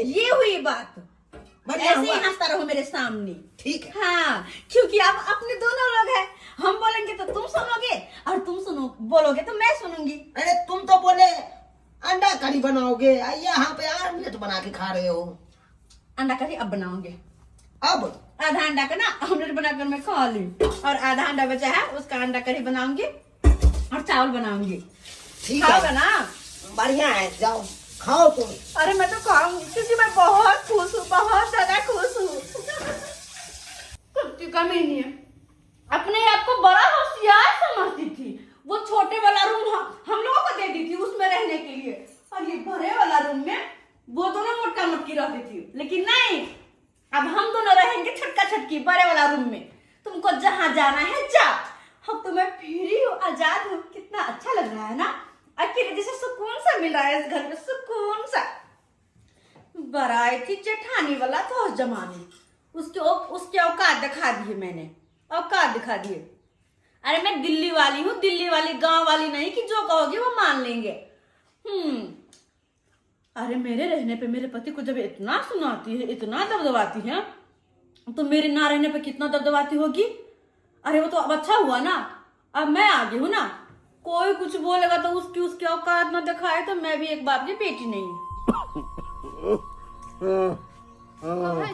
ये हुई बात। बढ़िया ऐसे ही हुआ। हंसता रहो मेरे सामने। ठीक है। हाँ, क्योंकि आप अपने दोनों लोग हैं। हम बोलेंगे तो तुम सुनोगे और तुम बोलोगे तो मैं सुनूंगी। अरे तुम तो बोले अंडा करी बनाओगे, यहाँ पे आमलेट बना के खा रहे हो। अंडा करी अब बनाओगे। अब आधा अंडा का ना ऑमलेट बनाकर मैं खा ली, और आधा अंडा बचा है उसका अंडा करी बनाऊंगी और चावल बनाऊंगी। ठीक खाओगे है ना? बढ़िया है, जाओ खाओ तुम। अरे मैं तो खाऊंगी क्योंकि मैं बहुत खुश हूँ, बहुत ज्यादा खुश हूँ। कुछ की कमी नहीं है। अपने आप को बड़ा होशियार समझती थी। वो छोटे वाला रूम हम लोगों को दे दी थी उसमें रहने के लिए, और ये बड़े वाला रूम में वो दोनों मोटका मोटकी रहती थी। लेकिन नहीं, अब हम दोनों रहेंगे छटका छटकी बड़े वाला रूम में। तुमको जहाँ जाना है जाओ, अब तो मैं फ्री हूँ, आजाद हूँ। कितना अच्छा लग रहा है ना, अकेले जैसे सुकून सा मिल रहा है इस घर में, सुकून सा। बराई थी जेठानी वाला तो उस जमाने, उसके औकात दिखा दिए मैंने, औकात दिखा दिए। अरे मैं दिल्ली वाली हूँ, दिल्ली वाली, गांव वाली नहीं कि जो कहोगे वो मान लेंगे। अरे मेरे रहने पे मेरे पति को जब इतना सुनाती है, इतना दबदबाती है, तो मेरे ना रहने पे कितना दबदबाती होगी। अरे वो तो अब अच्छा हुआ ना, अब मैं आगे हूँ ना। कोई कुछ बोलेगा तो उसकी औकात ना दिखाए तो मैं भी एक बाप की बेटी नहीं हूँ।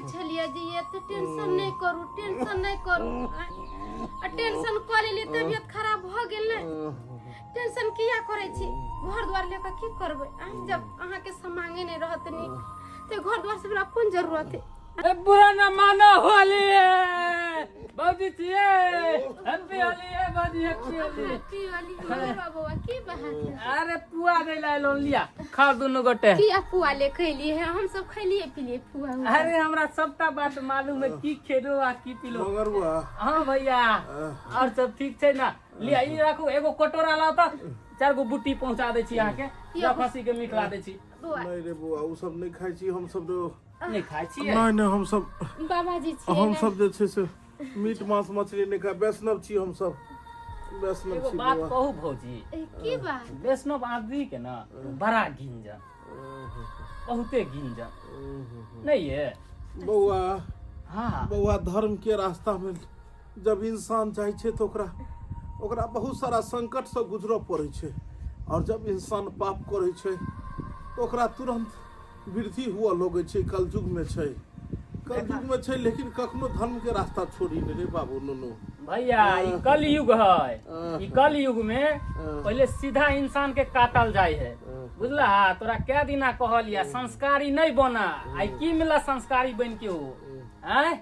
छलिया जी, ये तो टेंशन नहीं करू, टेंशन नहीं करू। टेंशन कर ले तबियत खराब हो गेल ने, टेंशन किया करे छी? घर द्वार लेकर की करबे? जब अहाँ के समांगे नहीं रहत नी तो घर द्वार से कौन जरूरत है? ए बुरा न मानो, होली है बाबूजी जी, हैप्पी होली है बाबूजी, हैप्पी होली। हैप्पी वाली हो बाबा, की बात है? अरे पुआ दे ला लोन लिया, खा दोनों गोटे। की पुआ ले खैली है? हम सब खैलिए पीलिए पुआ। अरे हमरा सबटा बात मालूम है, की खेलो आ की पिलो। मगर बुआ हाँ भैया, और सब ठीक है ना? लिया ई रखो, एगो कटोरा लाओ तो 4 गो बुट्टी पहुंचा दे छी अहाँ के, या खसी के मीट ला दे छी। नहीं रे बुआ, उ सब नहीं खाई छी हम सब। नहीं खाई छी? नहीं हम सब, बाबा जी हम सब जे छै से मीट मांस मछली नहीं खाए, वैष्णव छी हम सब, वैष्णव एगो छी बात बुआ। कहू भौजी, की बात? वैष्णव आदमी के ना बड़ा गिंजन, बहुते गिंजन नहीं है बउआ। हाँ बउआ, धर्म के रास्ता में जब इंसान जाइ छै तो ओकरा बहुत सारा संकट से गुजरऽ पड़ै छै, और जब इंसान पाप करै छै तो ओकरा तुरंत वृद्धि हुआ लगे छै। कलयुग में छै, लेकिन कखनो धर्म के रास्ता छोड़ी नहीं रे बाबू। नो भैया, ई कलयुग है। ई कलयुग में पहले सीधा इंसान के काटल जाय है, बुझला? तोरा क्या दिना कहलिया संस्कारी नहीं बना, आई की मिला संस्कारी बन के हो? हैं?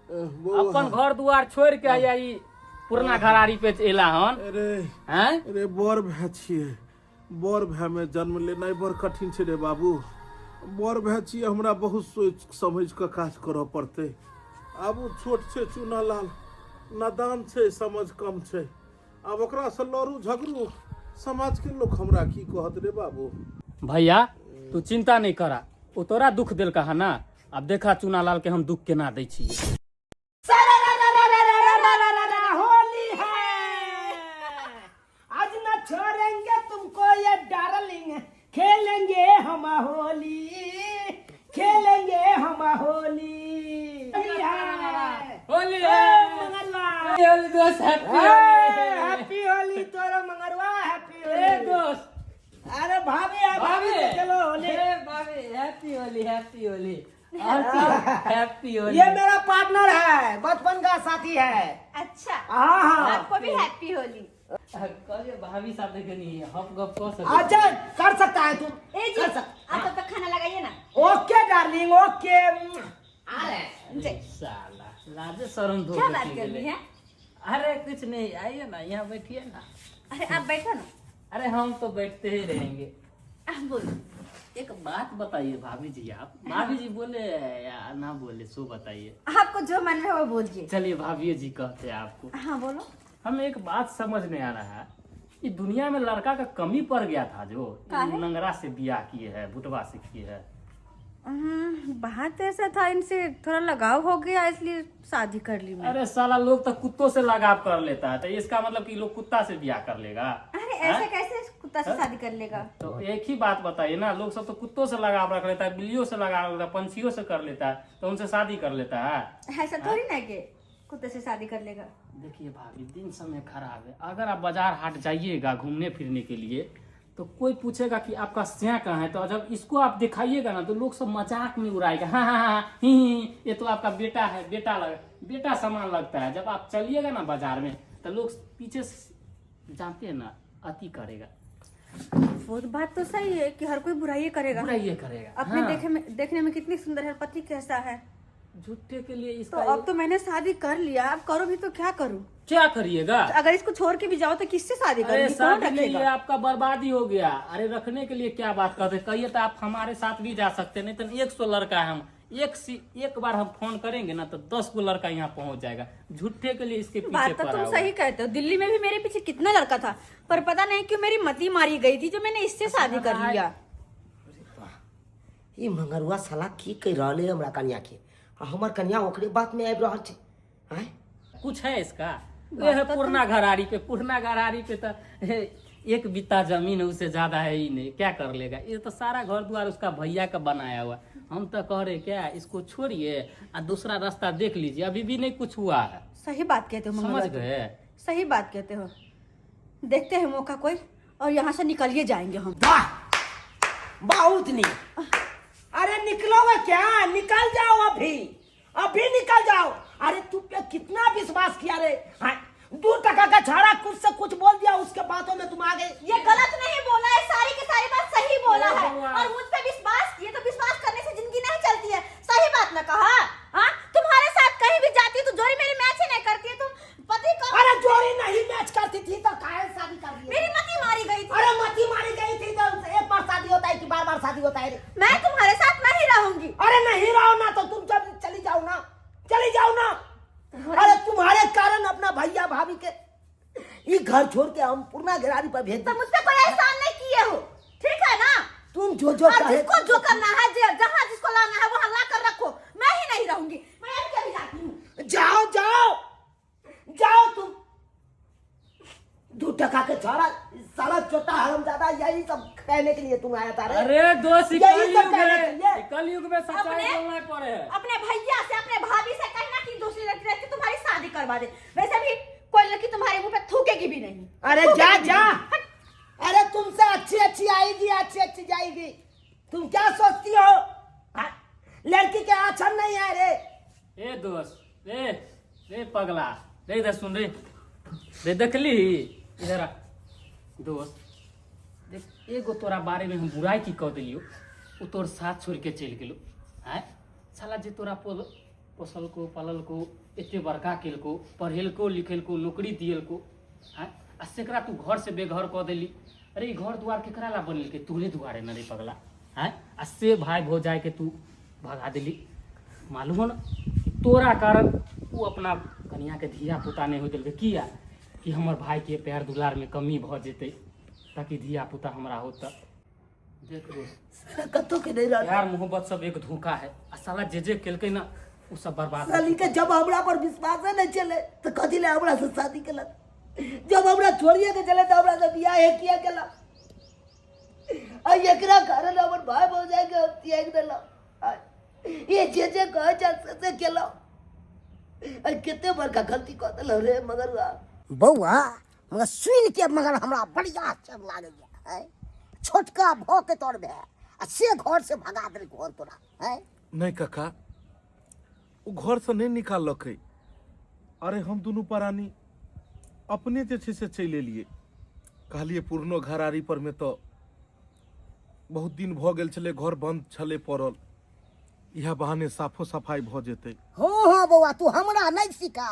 अपन घर दुआर छोड़ के आया ई पुरना घरारी पे एला हन। अरे बर भाई छिए, बर भाई में जन्म लेना बड़ कठिन छै रे बाबू। बर भाई छिए, हमरा बहुत सोच समझ के काज करऽ पड़ते। अब वो छोट छै चुना लाल, नादान छै, समझ कम छै। अब ओकरा से लड़ू झगड़ू, समाज के लोग हमरा की कहत रे बाबू। भैया तू चिंता नहीं करा, वो तोरा दुख दिल कहा ना। अब देखा चुना लाल के हम दुख केना दै छियै। होली है, आज न छोड़ेंगे तुमको ये डार्लिंग, खेलेंगे हम होली, खेलेंगे हम होली। होली है मंगलवा, होली दोस्त, हैप्पी होली तोरा मंगलवा, हैप्पी होली दोस्त। अरे भाभी भाभी चलो होली। भाभी happy Holi, happy Holi, happy Holi. ये मेरा पार्टनर है, बचपन का साथी है। अच्छा, हाँ आपको भी हैप्पी होली। कहिए भाभी साहब देखनी हप गप कर सकते। अच्छा कर सकता है तू, ए जी, कर सकता। आप तब तक खाना लगाइए ना। Okay darling, okay. जी। साला लाजे शर्म धो क्या बात करनी है? अरे कुछ नहीं, आइए ना यहाँ बैठिए ना। अरे आप बैठो ना। अरे हम तो बैठते ही रहेंगे। आप बोलो। एक बात बताइए भाभी जी, आप भाभी जी बोले या ना बोले सो बताइए। आपको जो मन में वो बोलिए। चलिए भाभी जी कहते हैं आपको। हाँ बोलो। हमें एक बात समझ नहीं आ रहा है कि दुनिया में लड़का का कमी पड़ गया था जो काहे? नंगरा से बियाह किए है, बुटवा से किए है। बात ऐसा था, इनसे थोड़ा लगाव हो गया इसलिए शादी कर ली मैं। अरे साला लोग तो कुत्तों से लगाव कर लेता है, तो इसका मतलब कि लोग कुत्ता से ब्याह कर लेगा? अरे ऐसे कैसे कुत्ता से शादी कर लेगा? तो एक ही बात बताइए ना, लोग सब तो कुत्तों से लगाव रख लेता है, बिल्लियों से लगाव रखता है, पंछियों से कर लेता है, तो उनसे शादी कर लेता है। ऐसा थोड़ी ना कि कुत्ते से शादी कर लेगा। देखिए भाभी, दिन समय खराब है, अगर आप बाजार हाट जाइएगा घूमने फिरने के लिए तो कोई पूछेगा कि आपका स्याह कहाँ है, तो जब इसको आप दिखाइएगा ना तो लोग सब मजाक में उड़ाएगा, हाँ हाँ हाँ ही, ये तो आपका बेटा है, बेटा सामान लगता है। जब आप चलिएगा ना बाजार में तो लोग पीछे से जानते हैं ना अति करेगा। वो तो बात तो सही है कि हर कोई बुराई करेगा। अपने हाँ। देखने में कितनी सुंदर है, पति कैसा है। झूठे के लिए तो इसका अब तो मैंने शादी कर लिया, अब करो भी तो क्या करूं? क्या करिएगा? अगर इसको छोड़ के भी जाओ तो किससे शादी अरे करूंगी? कौन शादी के लिए रखेगा? आपका बर्बादी हो गया। अरे रखने के लिए क्या बात करते, कहिए तो आप हमारे साथ भी जा सकते, नहीं तो 100 लड़का है, हम एक बार हम फोन करेंगे ना तो 10 को लड़का यहाँ पहुंच जाएगा। झूठे के लिए इसके पीछे बात तो पड़ा तुम हुआ सही कहते हो, दिल्ली में भी मेरे पीछे कितना लड़का था, पर पता नहीं क्यों मेरी मती मारी गई थी जो मैंने इससे शादी कर लिया। ये मंगरुआ साला की कह रहा हमरा कन्या के, हमर कन्या ओकरे बात में आबि रहल छै। हैं कुछ है इसका? ये है पुरना घरारी पे तो एक बित्ता जमीन है, उससे ज्यादा है ही नहीं, क्या कर लेगा? ये तो सारा घर द्वार उसका भैया का बनाया हुआ। हम तो कह रहे क्या, इसको छोड़िए और दूसरा रास्ता देख लीजिए, अभी भी नहीं कुछ हुआ है। सही बात कहते हो समझ मंगलवा, गए? सही बात कहते हो। देखते हैं मौका कोई, और यहाँ से निकलिए जाएंगे हम। वाह, बहुत नहीं। अरे निकलोगे क्या? निकल जाओ अभी निकल जाओ। अरे तू पे कितना विश्वास किया रे। 2 टका का छाड़ा कुछ से कुछ बोल दिया, उसके बातों में तुम आ गए। ये गलत नहीं बोला है, सारी की सारी बात सही बोला है, और मुझ पे विश्वास किए, तो विश्वास करने से जिंदगी नहीं चलती है। सही बात ना कहा? हाँ, तुम्हारे साथ कहीं भी जाती है तो जोड़ी मेरी मैच ही नहीं करती है, तुम पति का। अरे जोड़ी नहीं मैच करती थी तो काहे शादी कर दी? मेरी मती मारी गई थी। अरे मती मारी गई थी तो एक बार शादी होता है कि बार शादी होता है रे? मैं तुम्हारे साथ नहीं रहूंगी। अरे नहीं रहो ना तो तुम जब चली जाओ ना। अरे तुम्हारे कारण अपना भैया भाभी के ये घर छोड़ के हम पुरना घरारी पर भेज तो मुझसे कोई एहसान नहीं किए हो, ठीक है ना? तुम जो जिसको जो करना है, जहाँ जिसको लाना है वहाँ ला कर रखो, मैं ही नहीं रहूंगी। मैं अकेली जाती हूँ। जाओ तुम। 2 टका के छाड़ा साला चोटा हरामजादा, यही सब कहने के लिए तुम आया था रे? अरे दोस्त, यही सब कहने के लिए। कलयुग में सच्चाई बोलना पड़े है। अपने भैया से, अपने भाभी से कहना कि दूसरी लड़की रहती तुम्हारी शादी करवा दे। वैसे भी कोई लड़की तुम्हारे मुंह पे थूकेगी भी नहीं। अरे जा। अरे तुमसे अच्छी आएगी, अच्छी जाएगी। तुम क्या सोचती हो? लड़की के आचरण नहीं है रे। ए दोस्त, रे पगला, रे इधर सुन रे देखली इधर आ। दोस्त देख, एगो तोरा बारे में हम बुराई की कह दिलियो, वो तोर साथ छोड़ के चल गेलो। हैं साला जे तोरा पोसल को पालल को, एते बड़का केल को, पढ़ेल को लिखेल को, नौकरी दियल को, हैं आ सेकरा तू घर से बेघर कह देली। अरे घर द्वार केकरा ला बनल के? तोरे दुआरे न रे पगला। हैं आ से भाई भौजाई के तू भगा देली। मालूम हो ना, तोरा कारण वो अपना कन्या के धिया पुता नहीं हो दिल किया कि हमर भाई के प्यार दुलार में कमी भ जेते, ताकि धिया पुता हमरा होता। देख रो, कत्तो के नहीं रहा। प्यार मोहब्बत सब एक धोखा है। आ साला जे केलकै ना वो सब बर्बाद। साली के जब हमरा पर विश्वास नहीं चले तो कथी ले हमरा से शादी केलक? जब हमरा छोड़िए के चले तो हमरा से बियाह किया केलक? आ एकरा कारण हमर भाई भौजाई के त्याग देलक। ये जे कहे से केलक। कितने बड़का गलती कर दिल रे मगरुआ। बौआ मगर सुन के मगर हमरा बढ़िया आश्चर्य लागैया है। छोटका भौ के तोर भे आ से घर से भगा दे घर तोरा है। नहीं काका, वो घर से नहीं निकाललकै। अरे हम दुनू प्राणी अपने जे छै से चलि एलियै। कहलिए पुरनो घरारी पर में तो बहुत दिन भ गेल छलै, घर बंद छलै पड़ल, यह बहाने साफो सफाई भ जेतै। हो बौआ, तू हमरा नहीं सिखा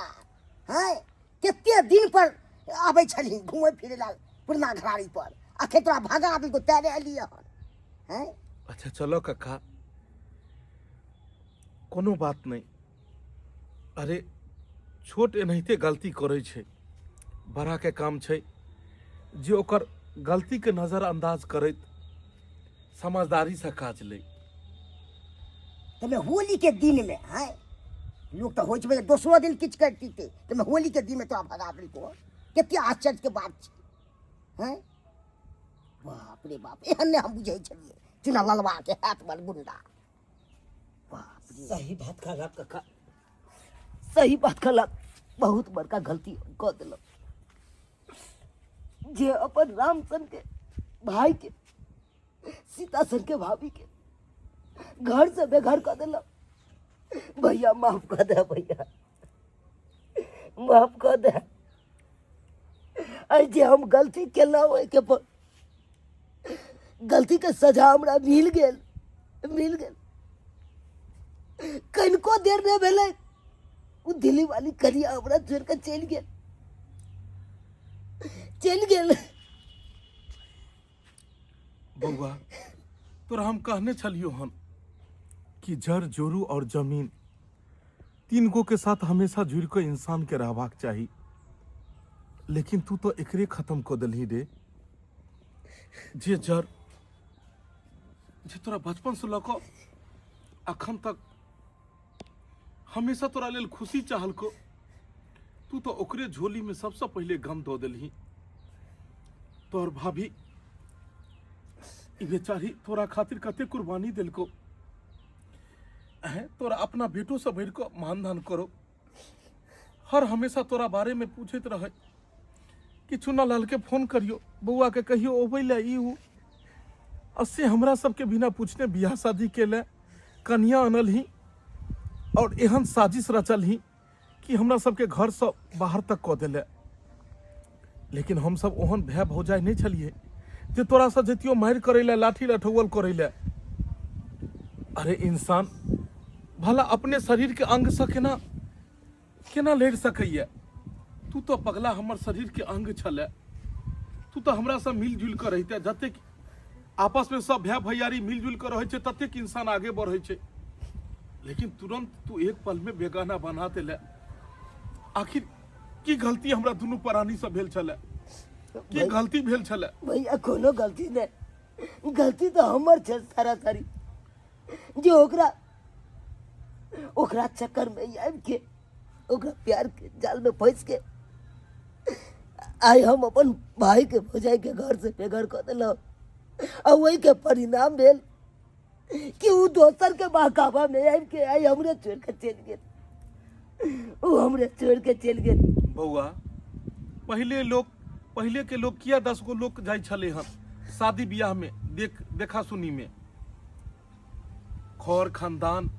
है। कितने दिन पर आबै छली घूमे फिरे ला पुरना घरारी पर, आखे तोरा भगा दिल को तैरे एलियै हन है। अच्छा चलो काका, कोनो बात नहीं। अरे छोट एनाहिते गलती करै छै, बड़ा के काम छै जे ओकर गलती के नजरअंदाज करैत समझदारी से काज ले। तो मैं होली के दिन में हैं लोग तो हो दूसरा दिन किच करती थे तो मैं होली के दिन में तो भगा दी को कितने आश्चर्य के बात हैं बाप रे बाप एहन ने हम बुझे छलिए चुना ललवा के हाथ बड़ गुंडा बाप रे सही बात कहला काका, सही बात कहला। बहुत बड़का गलती कर दिल जे अपन राम सन के भाई के सीता सन के भाभी के घर से बेघर कर दिल। भैया माफ कर दे, भैया माफ कर दे। जे हम गलती केला हो के पर गलती के सजा हमरा मिल गेल कनको देर नहीं भेले उ दिल्ली वाली करिया हमरा छोड़ के चल गेल। बउआ तोरा हम कहने छलियो हन कि जड़ जोरू और जमीन तीन गो के साथ हमेशा जुड़ के इंसान के रहबाक चाहिए, लेकिन तू तो एकरे खत्म कर दिलही रे। जे जड़ जे तोरा बचपन से लको अखन तक हमेशा तोरा लेल खुशी चाहल को तू तो ओकरे झोली में सबसे पहले गम दो दिलही। तोर भाभी बेचारी तोरा खातिर कते कुर्बानी दिल को है, तोरा अपना बेटो से भर को मानदान करो। हर हमेशा तोरा बारे में पूछत रहे कि चुना लाल के फोन करियो, बउआ के कहियो ओबे ले ई हूँ। अस्से हमरा सबके बिना पूछने बियाह शादी के ले कन्या अनल ही और एहन साजिश रचल ही कि हमरा सबके घर से बाहर तक कह दिले। लेकिन हम सब ओहन भय भौजाई नहीं छलिए जे तोरा से जतियो मार करे ले लाठी लठौल करे ले। अरे इंसान भला अपने शरीर के अंग से केना लड़ सकैया। तू तो पगला हमर शरीर के अंग छले, तू तो हमरा से मिलजुल कर रहते। जतेक आपस में सब भाई भैयारी मिलजुल कर रहे ततेक इंसान आगे बढ़े छे, लेकिन तुरंत तू एक पल में बेगाना बना देले। आखिर की गलती हमरा दोनों प्राणी से भेल छले, की गलती भेल छले? भैया कोनो गलती नहीं, गलती तो हमर छे सारा सारी। जो ओकरा चक्कर में आबि के ओकरा प्यार के जाल में फंस के आई हम अपन भाई के भौजाई के घर से बेघर कर दिल। और वही के परिणाम भेल कि वो दोसर के बहकावा में आबि के आई हमरे छोड़ के चल गेल। वो हमरे छोड़ के चल गेल। बउआ पहले के लोग किया 10 गो लोग जाय छले हन शादी बियाह में देखा सुनी में, खौर खानदान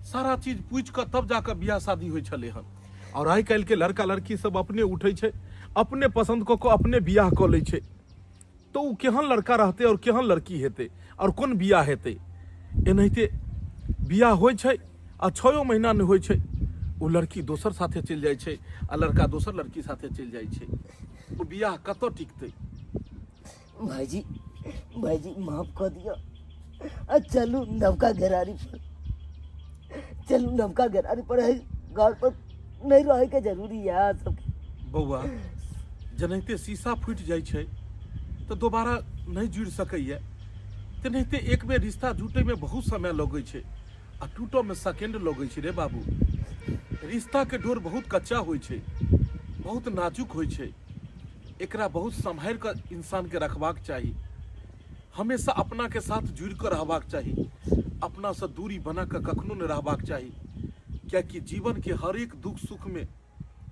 सारा चीज पूछ कर तब जाकर बियाह शादी होय छले हन। और आई काल्हि के लड़का लड़की सब अपने उठे छे, अपने पसंद को अपने बियाह क ले छे। तो उ केहन लड़का रहते और केहन लड़की हेते और कोन बियाह हेते। एनाहिते बियाह होय छे आ 6 महीना में होय छे वो लड़की दोसर साथे चल जाय छे आ लड़का दोसर लड़की साथे चल जाय छे। वो बियाह कतो टिकते? भाईजी माफ कर दिया। चलू नवका घेरारी पर है, घर पर नहीं रहे के जरूरी है सब। बउआ जनहिते शीशा फूट जाय छे तो दोबारा नहीं जुड़ सकैया, तेनाहिते एक बेर रिश्ता जुटे में बहुत समय लगे छे आ टूटो में सेकेंड लगे छे रे बाबू। रिश्ता के डोर बहुत कच्चा होय छे, बहुत नाजुक होय छे। एकरा बहुत संभाल कर इंसान के रखबाक चाहिए, हमेशा अपना के साथ जुड़ कर रहबाक चाहिए, अपना से दूरी बना कर कखनो न रहबाक चाहिए। क्योंकि जीवन के हर एक दुख सुख में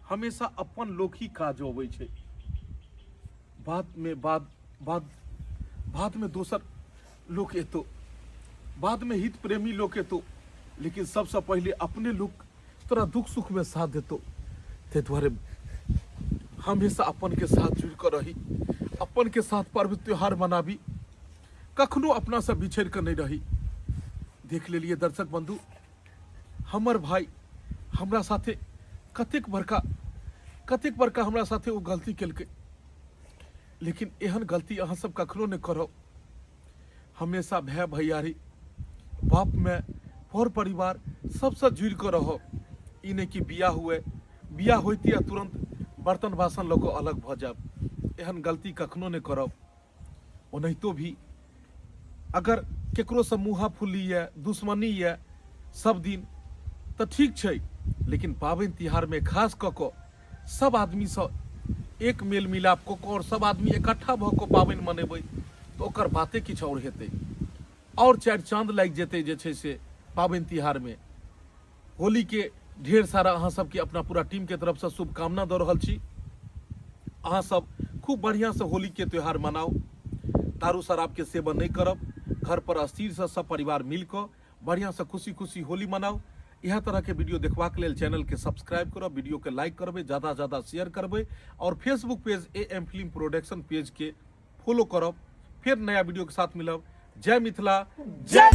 हमेशा अपन लोग ही काज अबै छे। बाद में दोसर लोग एतो, बाद में हित प्रेमी लोग एतो, लेकिन सबसे पहले अपने लोग तोरा दुख सुख में साथ देतो। ते द्वारे हमेशा अपन के साथ जुड़ कर रही, अपन के साथ पर्व त्योहार मनाबी, कखनो अपना से बिछड़ कर नहीं रही। देख ले लिए दर्शक बंधु, हमर भाई हमरा साथे कतेक बड़का हमरा साथे वो गलती केलकै, लेकिन एहन गलती अहाँ सब कखनो नहीं करो। हमेशा भाई भैयारी बाप में पर परिवार सबसे जुड़ कर रहो। ई नहीं कि बियाह होती है तुरंत बर्तन बासन लोग अलग भ जाब। एहन गलती कखनो नहीं करब। ओनाहितो भी अगर केकरो से मुँहा फुली है, दुश्मनी है, सब दिन तो ठीक छै, लेकिन पाबनि तिहार में खास क के सब आदमी सब एक मेल मिलाप क के और सब आदमी इकट्ठा भ के पाबनि मनेबै तो ओकर बाते किछु और हेतै, और चारि चांद लागि जेतै जे छै से पाबनि तिहार में। होली के ढेर सारा अहाँ सबके अपना पूरा टीम के तरफ से शुभकामना दऽ रहल छी। अहाँ सब खूब बढ़िया से होली के त्योहार मनाओ, दारू शराब के सेवन नहीं करब, घर पर स्थिर से सब परिवार मिलकर बढ़िया से खुशी खुशी होली मनाओ। यह तरह के वीडियो देखबाक लेल चैनल के सब्सक्राइब करब, वीडियो के लाइक करबै, ज्यादा ज्यादा शेयर करबै और Facebook page AM film production page के फॉलो करब। फिर नया वीडियो के साथ मिलब। जय मिथिला, जय